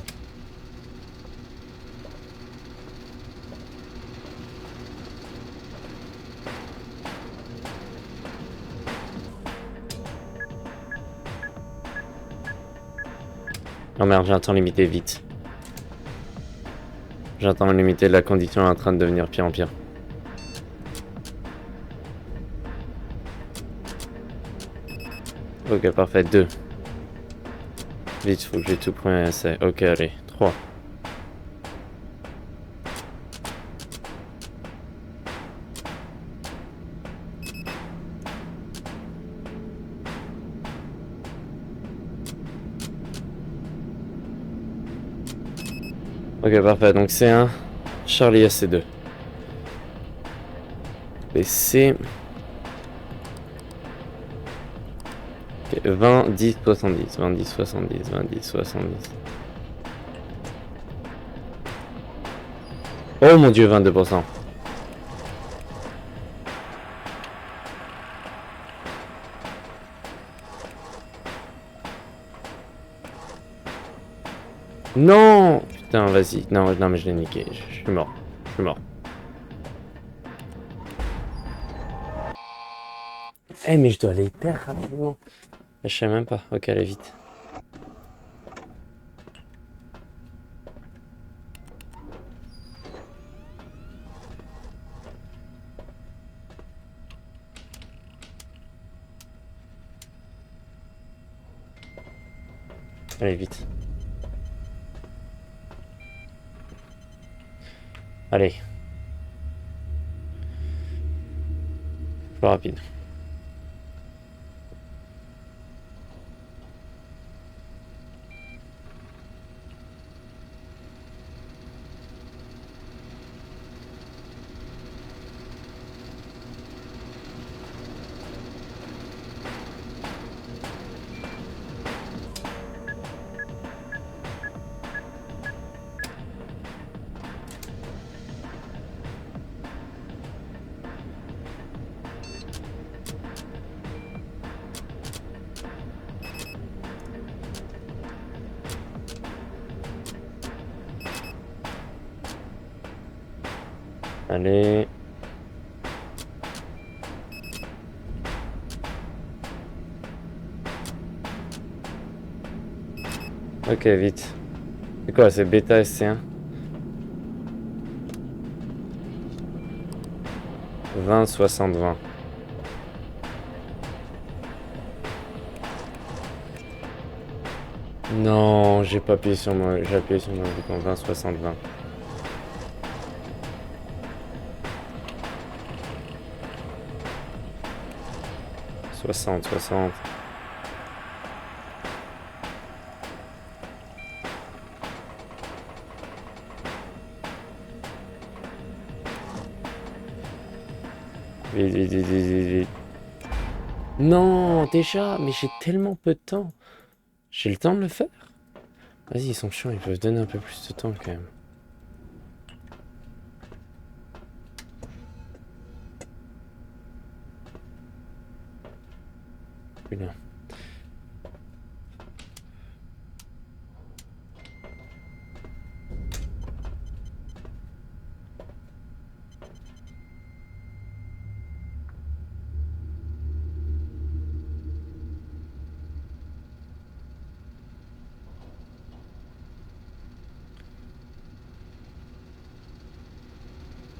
Oh merde, j'ai un temps limité, vite. J'ai un temps limité, la condition est en train de devenir pire en pire. Ok, parfait, 2. Vite, faut que j'ai tout pris un essai. Ok, allez, 3. Ok, parfait, donc c'est un Charlie AC2. BC. Ok, 20, 10, 70. 20, 10, 70. 20, 10, 70. Oh mon dieu, 22%. Non! Putain, vas-y. Non, non, mais je l'ai niqué. Je suis mort. Je suis mort. Eh, mais je dois aller hyper rapidement. Je sais même pas. Ok, allez, vite. Allez, vite. Allez. Plus rapide. Allez. Ok, vite. C'est quoi, c'est bêta SC1? 20, 60, 20. Non, j'ai pas appuyé sur moi. J'ai appuyé sur mon bouton 20, 60, 20. 60, 60. Vite, vite, vite, vite, vite, vite. Non, déjà, mais j'ai tellement peu de temps. J'ai le temps de le faire? Vas-y, ils sont chiants, ils peuvent donner un peu plus de temps quand même. Putain.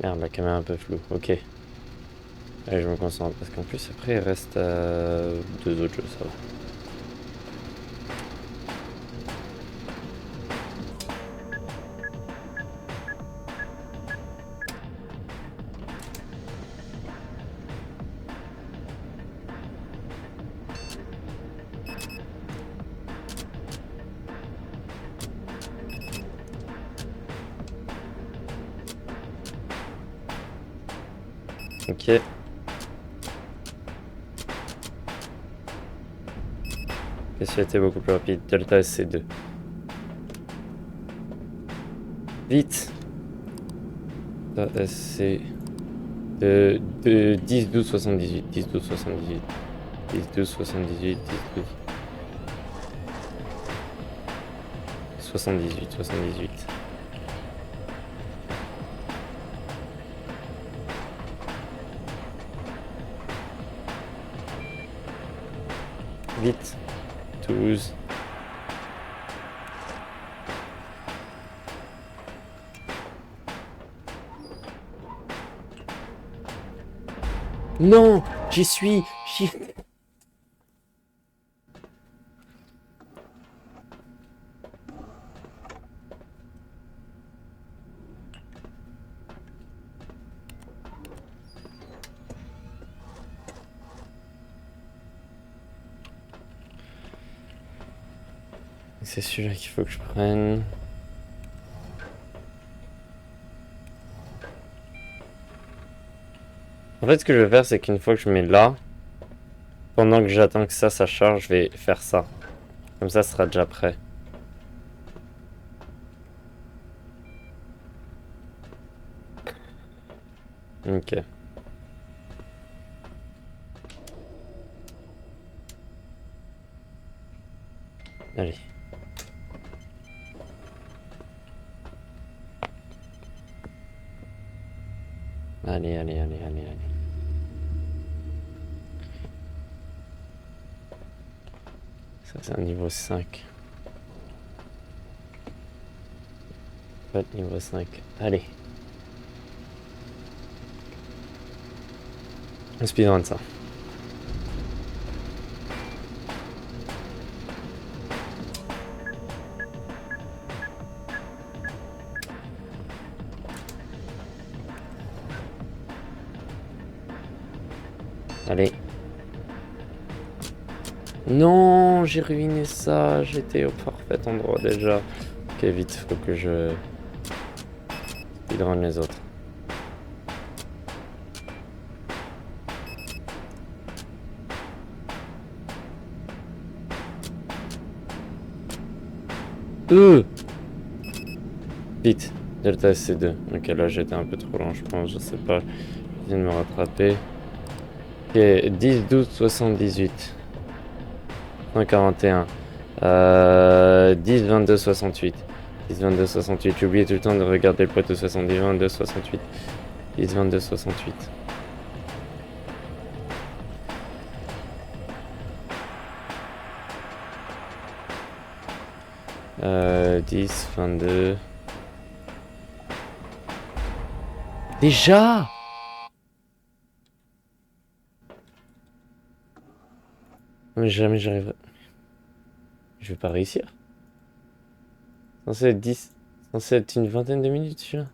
Merde, la caméra est un peu floue. Ok. Allez, je me concentre. Parce qu'en plus, après, il reste deux autres jeux, ça va. Ok. Qu'est-ce qui a été beaucoup plus rapide? Delta SC2. Vite! Delta SC... De 10, 12, 78. 10, 12, 78. 10, 12, 78. 10, 12... 78, 78. Vite. 12. Non, j'y suis. C'est celui-là qu'il faut que je prenne. En fait, ce que je vais faire, c'est qu'une fois que je mets là, pendant que j'attends que ça charge, je vais faire ça. Comme ça sera déjà prêt. Ok. Allez. Allez, allez, allez, allez, allez. Ça, c'est un niveau 5. Pas de niveau 5. Allez. Un speedrun de ça. Allez. Non, j'ai ruiné ça. J'étais au parfait endroit déjà. Ok, vite, faut que je speedrun les autres. Vite, Delta SC2. Ok, là j'étais un peu trop lent, je pense, je sais pas. Je viens de me rattraper. Ok, 10, 12, 78. 141. 10, 22, 68. 10, 22, 68. J'ai oublié tout le temps de regarder le poteau 70, 22, 68. 10, 22, 68. 10, 22... Déjà! Mais jamais j'arrive. Je vais pas réussir. Censé être 10. Censé être une vingtaine de minutes celui-là.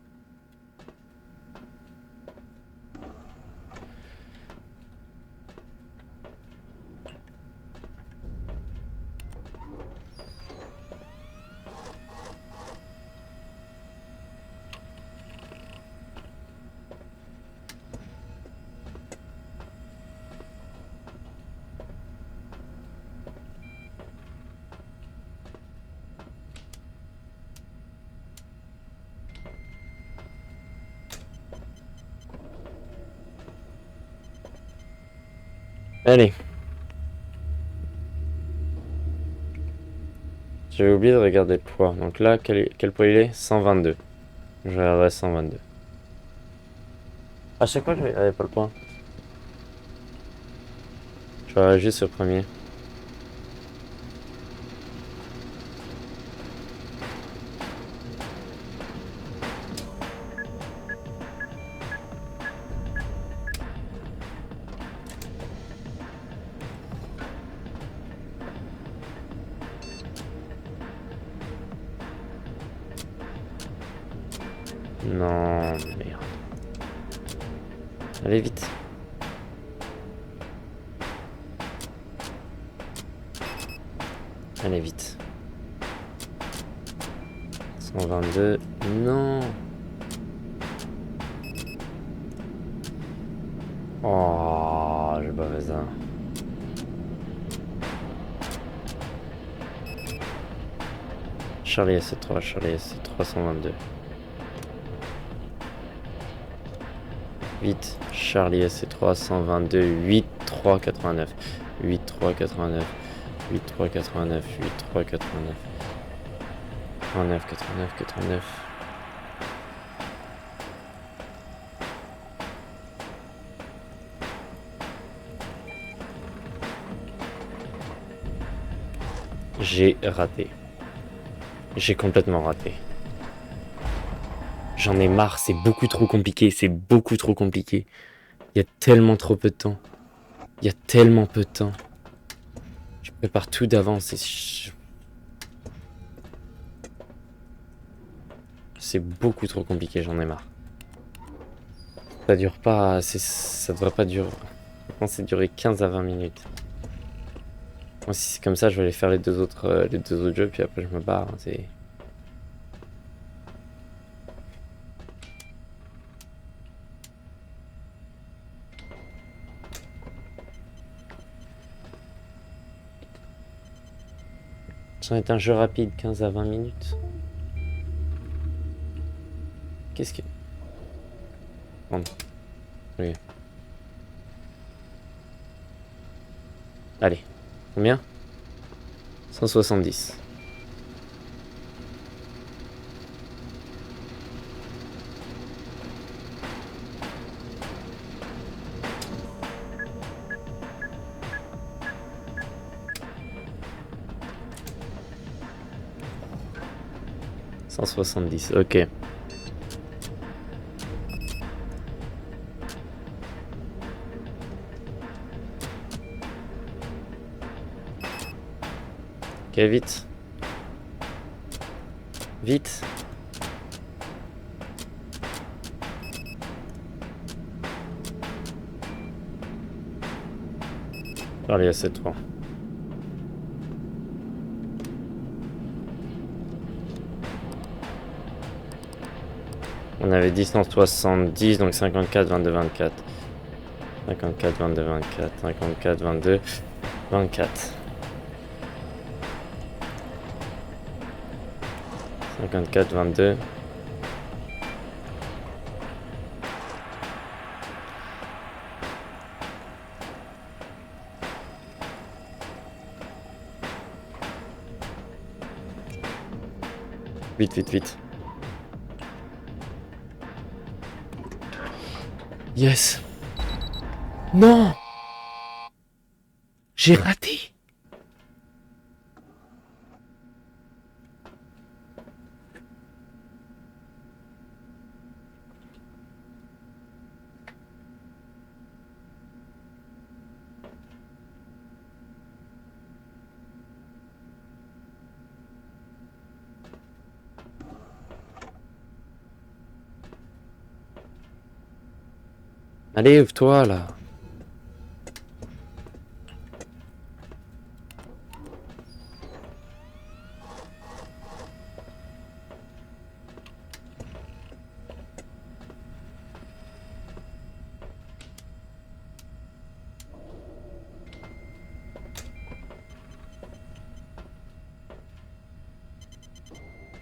Allez. J'avais oublié de regarder le poids. Donc là, quel poids il est? 122. Je regarderai 122. À chaque fois, je regardais pas le poids. Je regarde juste le premier. Non, merde. Allez vite. Allez vite. 122. Non. Oh, j'ai pas fait ça. Charlie SC3, Charlie SC3, 122. Vite, Charlie SC3, 122, 8, 3, 89. 8, 3, 89. 8, 3, 89. 8, 3, 89. 89, 89, 89. J'ai raté. J'ai complètement raté. J'en ai marre, c'est beaucoup trop compliqué, c'est beaucoup trop compliqué. Il y a tellement trop peu de temps. Il y a tellement peu de temps. Je prépare tout d'avance et c'est beaucoup trop compliqué, j'en ai marre. Ça dure pas, ça devrait pas durer. Je pense que c'est durer 15 à 20 minutes. Moi, si c'est comme ça, je vais aller faire les deux autres jeux, puis après je me barre. C'est... Ça va être un jeu rapide, 15 à 20 minutes. Qu'est-ce que... Pardon. Oui. Allez. Combien? 170. Ok. Ok, vite. Vite. Allez, assez 3. On avait dit 170, donc 54, 22, 24. 54, 22, 24. 54, 22, 24. 54, 22. Vite, vite, vite. Yes. Non. J'ai raté. Allez, ouvre-toi là.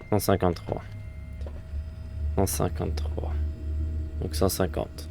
Cent cinquante-trois. 153. Donc 150.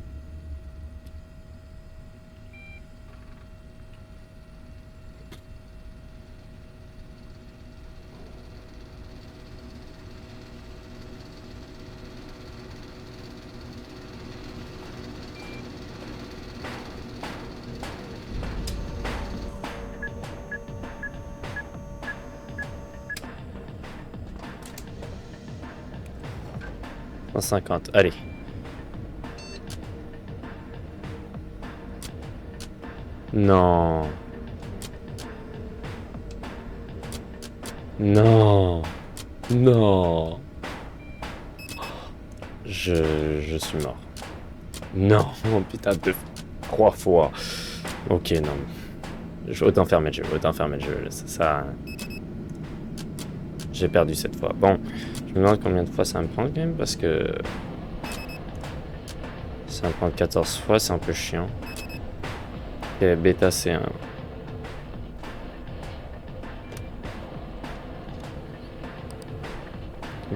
Cent cinquante. Allez. Non. Non. Non. Je suis mort. Non. Oh putain, 3 fois. Ok, non. Autant fermer le jeu. Autant fermer le jeu. Ça... J'ai perdu cette fois. Bon. Je me demande combien de fois ça va me prendre quand même. Parce que... Ça va me prendre 14 fois. C'est un peu chiant. Ok, bêta C1.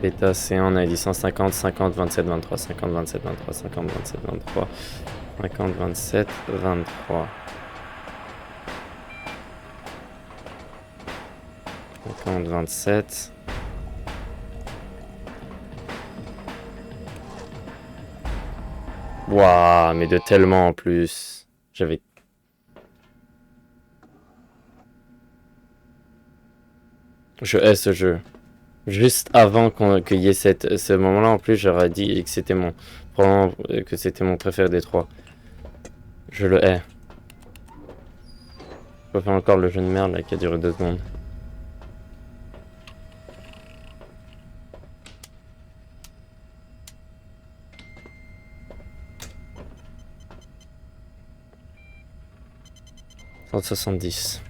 Bêta C1, on a dit 150, 50, 27, 23, 50, 27, 23, 50, 27, 23, 50, 27, 23. 50, 27. Waouh, mais de tellement en plus. J'avais... Je hais ce jeu. Juste avant qu'il y ait ce moment-là, en plus, j'aurais dit que c'était probablement que c'était mon préféré des trois. Je le hais. Je peux faire encore le jeu de merde là, qui a duré 2 secondes. « 170.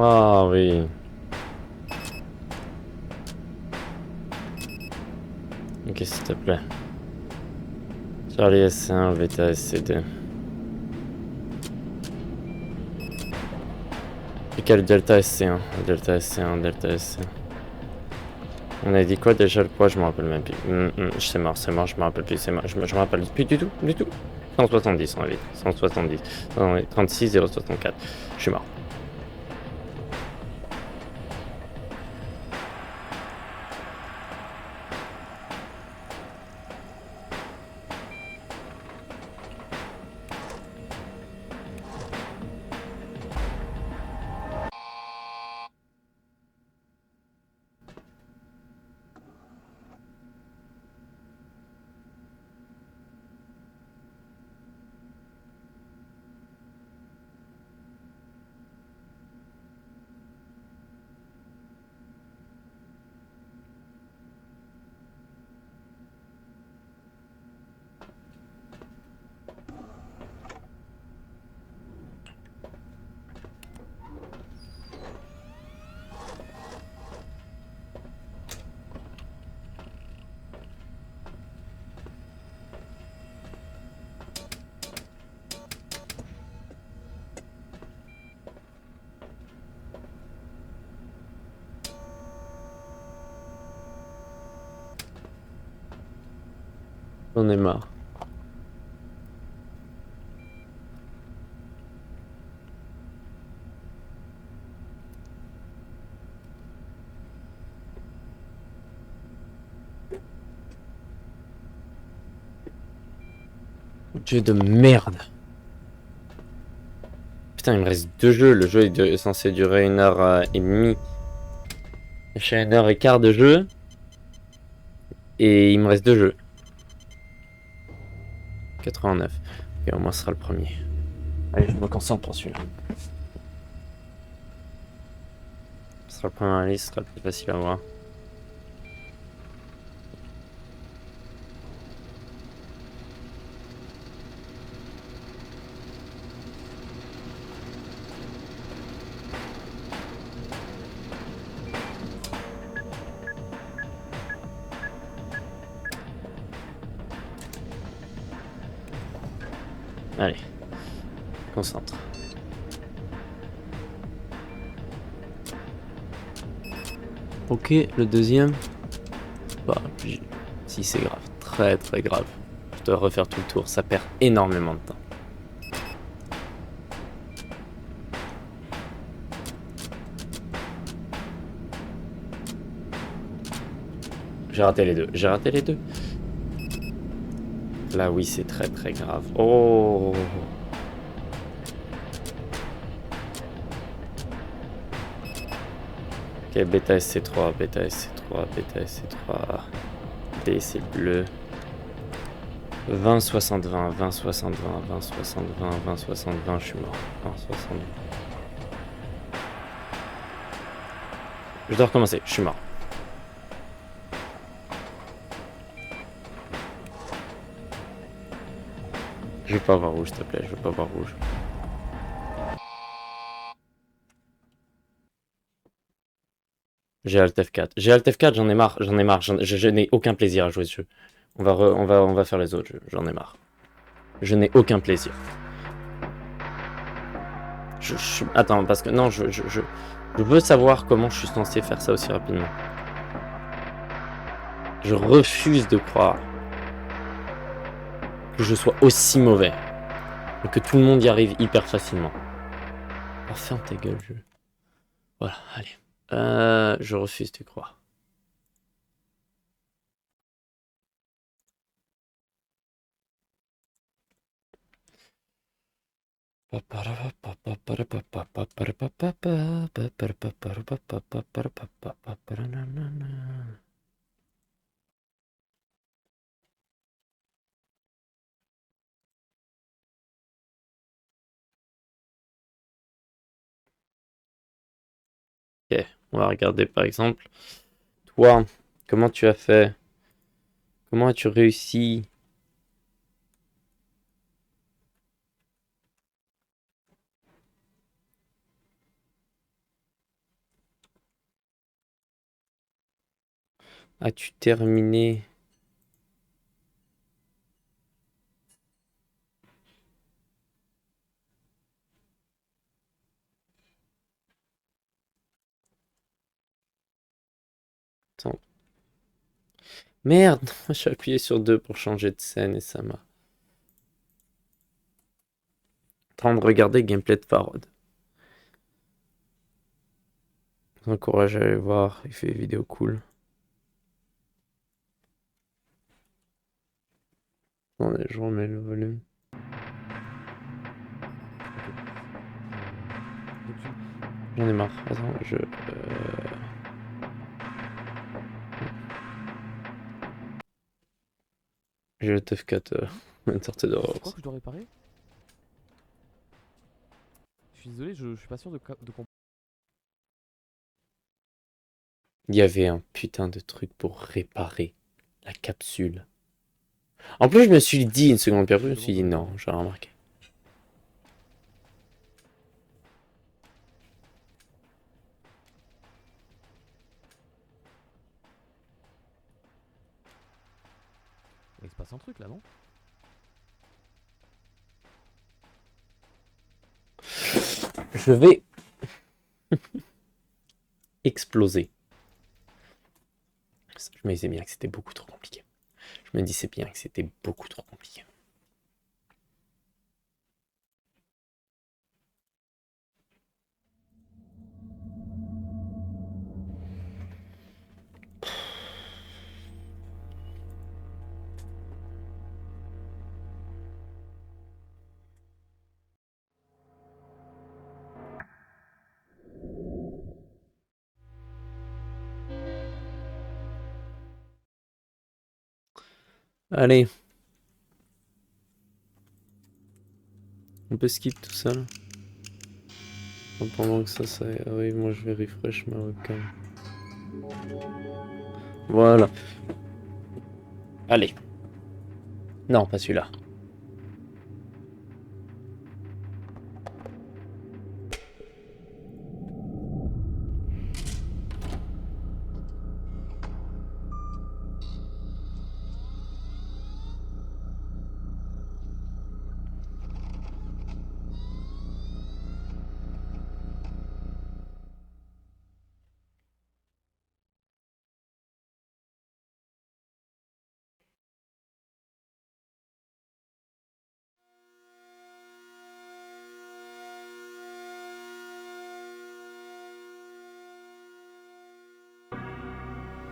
Ah oui. Ok, s'il te plaît. Charlie S1, Beta SC2. Et quel Delta SC1? Delta SC1, Delta SC1. On a dit quoi déjà le poids? Je me rappelle même plus. C'est mort, je me rappelle plus. C'est mort, je me rappelle plus du tout, du tout. 170, on a dit. 170. 36, 064. Je suis mort. J'en ai marre. Jeu de merde. Putain, il me reste 2 jeux. Le jeu est censé durer 1h30. J'ai 1h15 de jeu. Et il me reste 2 jeux. 89. Et au moins ce sera le premier. Allez, je me concentre pour celui-là. Ce sera le premier à la liste, ce sera le plus facile à voir. Allez, concentre. Ok, le deuxième. Bah, si c'est grave, très très grave. Je dois refaire tout le tour, ça perd énormément de temps. J'ai raté les deux, j'ai raté les deux. Là oui, c'est très très grave. Oh. Ok, bêta SC3, bêta SC3, bêta SC3. D c'est bleu. 20, 60, 20, 20, 60, 20, 20, 60, 20, 20, 60, 20, je suis mort. 20, 60. Je dois recommencer, je suis mort. Je veux pas avoir rouge, s'il te plaît, je veux pas avoir rouge. J'ai Alt F4. J'ai Alt F4, j'en ai marre, je n'ai aucun plaisir à jouer ce jeu. On va faire les autres jeux, j'en ai marre. Je n'ai aucun plaisir. Attends, parce que non, je veux savoir comment je suis censé faire ça aussi rapidement. Je refuse de croire que je sois aussi mauvais. Et que tout le monde y arrive hyper facilement. Oh, ferme ta gueule, jeu. Voilà, allez. Je refuse de croire. Ok, on va regarder par exemple. Toi, comment tu as fait? Comment as-tu réussi? As-tu terminé? Attends. Merde, j'ai appuyé sur 2 pour changer de scène et ça m'a... En train de regarder gameplay de Farod. Je vous encourage à aller voir, il fait des vidéos cool. Attendez, je remets le volume. J'en ai marre. Attends, j'ai le TF4 une sorte de C'est quoi que je dois réparer? Je suis désolé, je suis pas sûr de comprendre. Il y avait un putain de truc pour réparer la capsule. En plus, je me suis dit une seconde, puis après, je me suis dit non, j'ai remarqué. Mais il se passe un truc là, non? Je vais exploser. Je me disais bien que c'était beaucoup trop compliqué. Je me disais bien que c'était beaucoup trop compliqué. Allez. On peut skip tout ça là. Pendant que ça arrive, moi je vais refresh ma webcam. Voilà. Allez. Non, pas celui-là.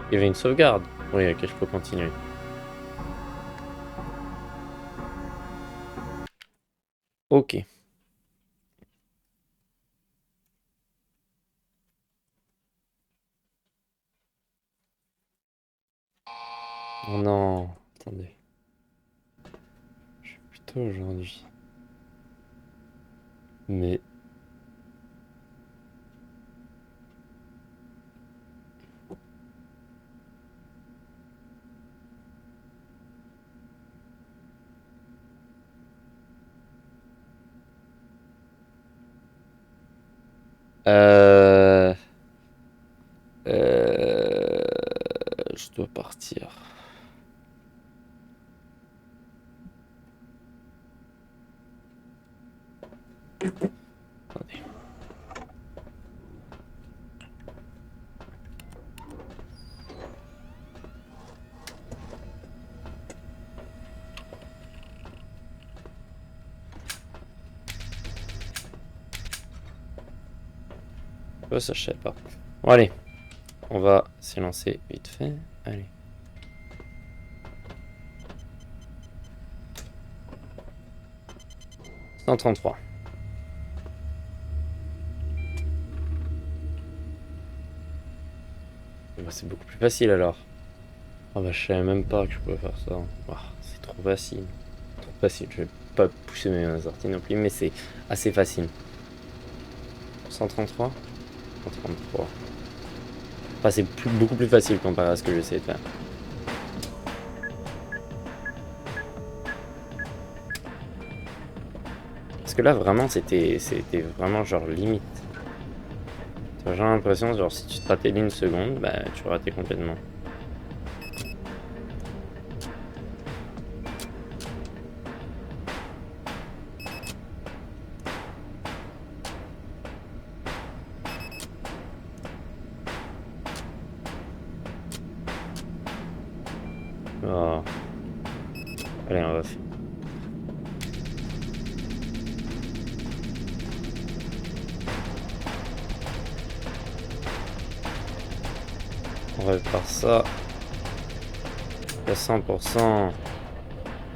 Il y avait une sauvegarde. Oui, ok, je peux continuer. Ok. Oh non, attendez. Je suis plutôt aujourd'hui. Mais... Euh... Je dois partir. Attendez. Ça, je sais pas. Bon, allez. On va s'élancer vite fait. Allez. « 133. Bah, c'est beaucoup plus facile alors. Oh bah je savais même pas que je pouvais faire ça. Oh, c'est trop facile. Trop facile. Je vais pas pousser mes sorties non plus, mais c'est assez facile. 133 133. Enfin, c'est beaucoup plus facile comparé à ce que j'essaie de faire. Parce que là, vraiment, c'était vraiment genre limite. J'ai l'impression, genre, si tu te ratais d'une seconde, bah, tu ratais complètement. Oh. Allez, on va faire. On va faire ça à 100%.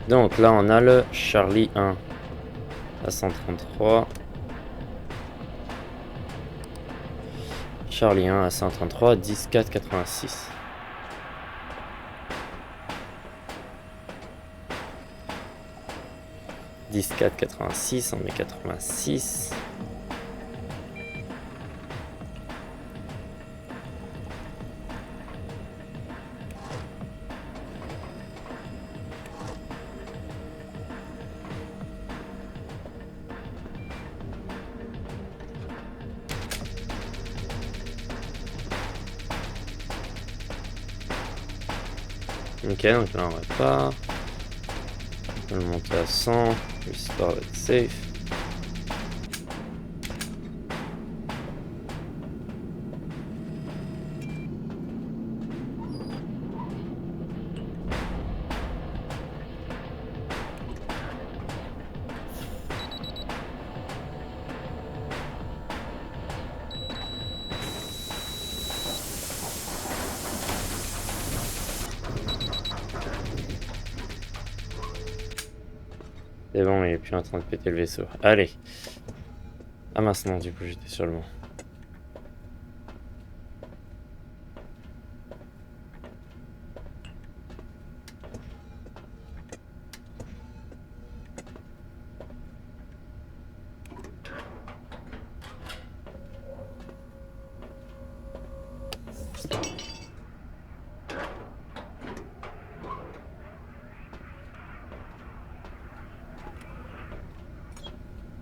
Donc là, on a le Charlie 1 à 133. Charlie 1 à 133, 10, 4, 86. « 10, 4, 86, on met 86. Ok, donc là on repart. On va le monter à 100, histoire d'être safe. C'est bon, il est plus en train de péter le vaisseau. Allez. Ah mince, non, du coup, j'étais sur le banc.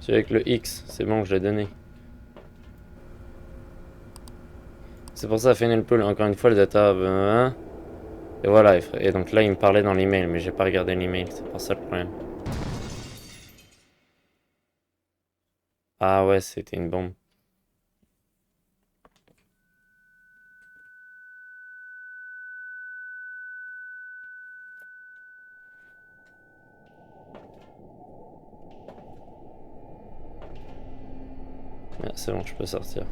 C'est avec le X, c'est bon, je l'ai donné. C'est pour ça, Final Pool, encore une fois, le data... et voilà, et donc là, il me parlait dans l'email, mais j'ai pas regardé l'email, c'est pour ça le problème. Ah ouais, c'était une bombe. Ah, c'est bon, je peux sortir.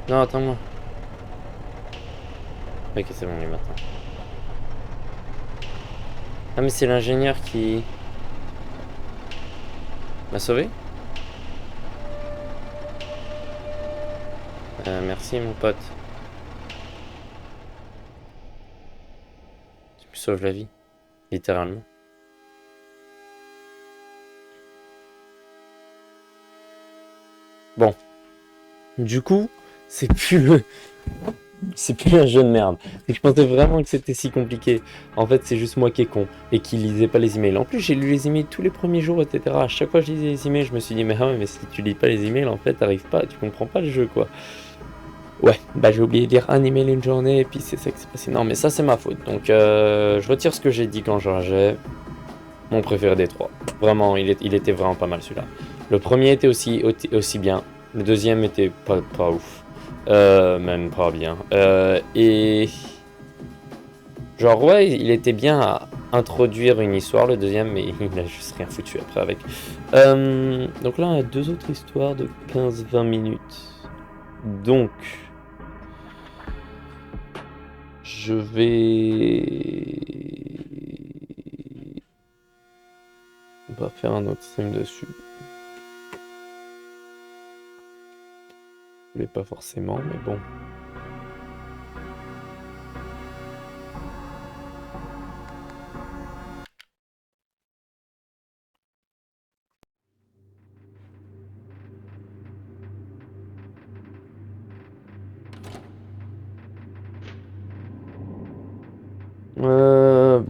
Non, attends-moi. Ok, c'est bon, il est maintenant. Ah, mais c'est l'ingénieur qui m'a sauvé? Merci, mon pote. Tu me sauves la vie, littéralement. Bon, du coup, c'est plus le... C'est plus un jeu de merde. C'est que je pensais vraiment que c'était si compliqué. En fait, c'est juste moi qui est con et qui lisais pas les emails. En plus, j'ai lu les emails tous les premiers jours, etc. À chaque fois que je lisais les emails, je me suis dit, mais ah ouais, mais si tu lis pas les emails, en fait, t'arrives pas, tu comprends pas le jeu, quoi. Ouais, bah j'ai oublié de lire un email une journée et puis c'est ça qui s'est passé. Non, mais ça, c'est ma faute. Donc, je retire ce que j'ai dit quand je rageais. Mon préféré des trois. Vraiment, il était vraiment pas mal celui-là. Le premier était aussi bien. Le deuxième était pas ouf. Même pas bien. Et genre ouais, il était bien à introduire une histoire, le deuxième, mais il a juste rien foutu après avec. Donc là, on a deux autres histoires de 15-20 minutes. Donc, je vais... On va faire un autre stream dessus. Je voulais pas forcément, mais bon.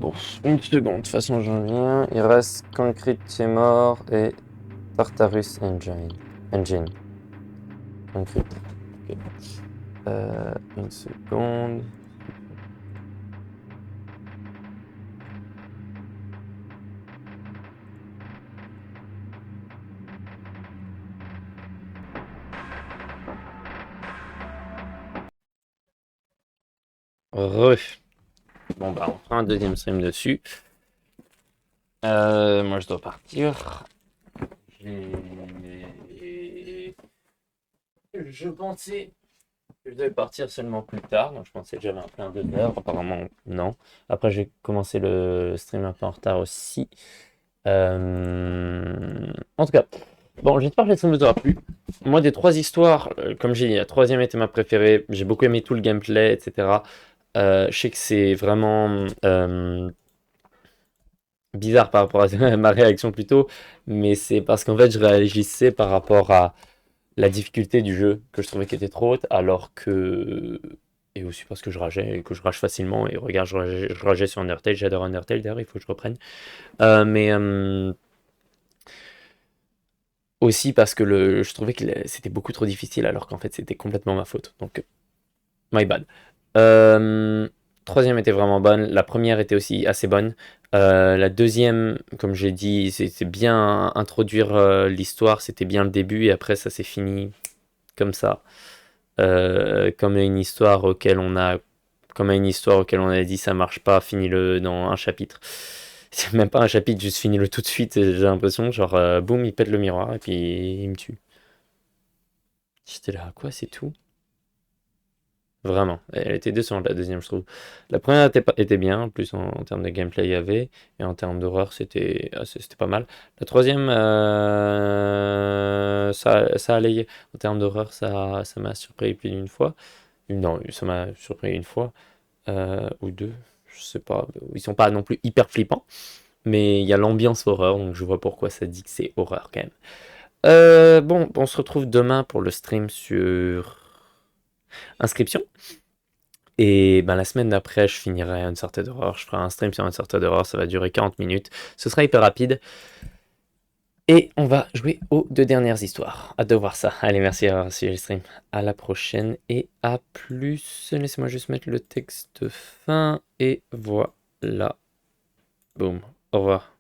Bon, une seconde, de toute façon j'en viens. Il reste Concrete qui est mort et Tartarus Engine. Concrete. Ok. Une seconde. Re. Bon bah on fera un deuxième stream dessus. Moi je dois partir. Je pensais que je devais partir seulement plus tard. Donc je pensais que j'avais un plein d'heures. Apparemment non. Après j'ai commencé le stream un peu en retard aussi. En tout cas, bon, j'espère que le stream vous aura plu. Moi, des trois histoires, comme j'ai dit, la troisième était ma préférée. J'ai beaucoup aimé tout le gameplay, etc. Je sais que c'est vraiment bizarre par rapport à ma réaction plus tôt, mais c'est parce qu'en fait, je réagissais par rapport à la difficulté du jeu que je trouvais qui était trop haute, alors que. Et aussi parce que je rageais, et que je rage facilement. Et regarde, je rageais sur Undertale, j'adore Undertale d'ailleurs, il faut que je reprenne. Mais. Aussi parce que je trouvais que c'était beaucoup trop difficile alors qu'en fait c'était complètement ma faute. Donc, my bad. Euh, Troisième était vraiment bonne. La première était aussi assez bonne. La deuxième, comme j'ai dit, c'était bien introduire l'histoire, c'était bien le début et après ça s'est fini comme ça. Comme une histoire auquel on a Comme à une histoire auquel on a dit ça marche pas, finis-le dans un chapitre. C'est même pas un chapitre, juste finis-le tout de suite. J'ai l'impression, genre, boum, il pète le miroir et puis il me tue. J'étais là, quoi, c'est tout? Vraiment. Elle était décevante, la deuxième, je trouve. La première était bien, en plus en termes de gameplay, il y avait. Et en termes d'horreur, c'était pas mal. La troisième, ça allait. En termes d'horreur, ça m'a surpris plus d'une fois. Non, ça m'a surpris une fois. Ou deux. Je sais pas. Ils sont pas non plus hyper flippants. Mais il y a l'ambiance horreur, donc je vois pourquoi ça dit que c'est horreur quand même. Bon, on se retrouve demain pour le stream sur inscription. Et ben, la semaine d'après, je finirai Uncharted Horror. Je ferai un stream sur Uncharted Horror. Ça va durer 40 minutes. Ce sera hyper rapide. Et on va jouer aux deux dernières histoires. Hâte de voir ça. Allez, merci d'avoir suivi le stream. À la prochaine et à plus. Laissez-moi juste mettre le texte fin. Et voilà. Boum. Au revoir.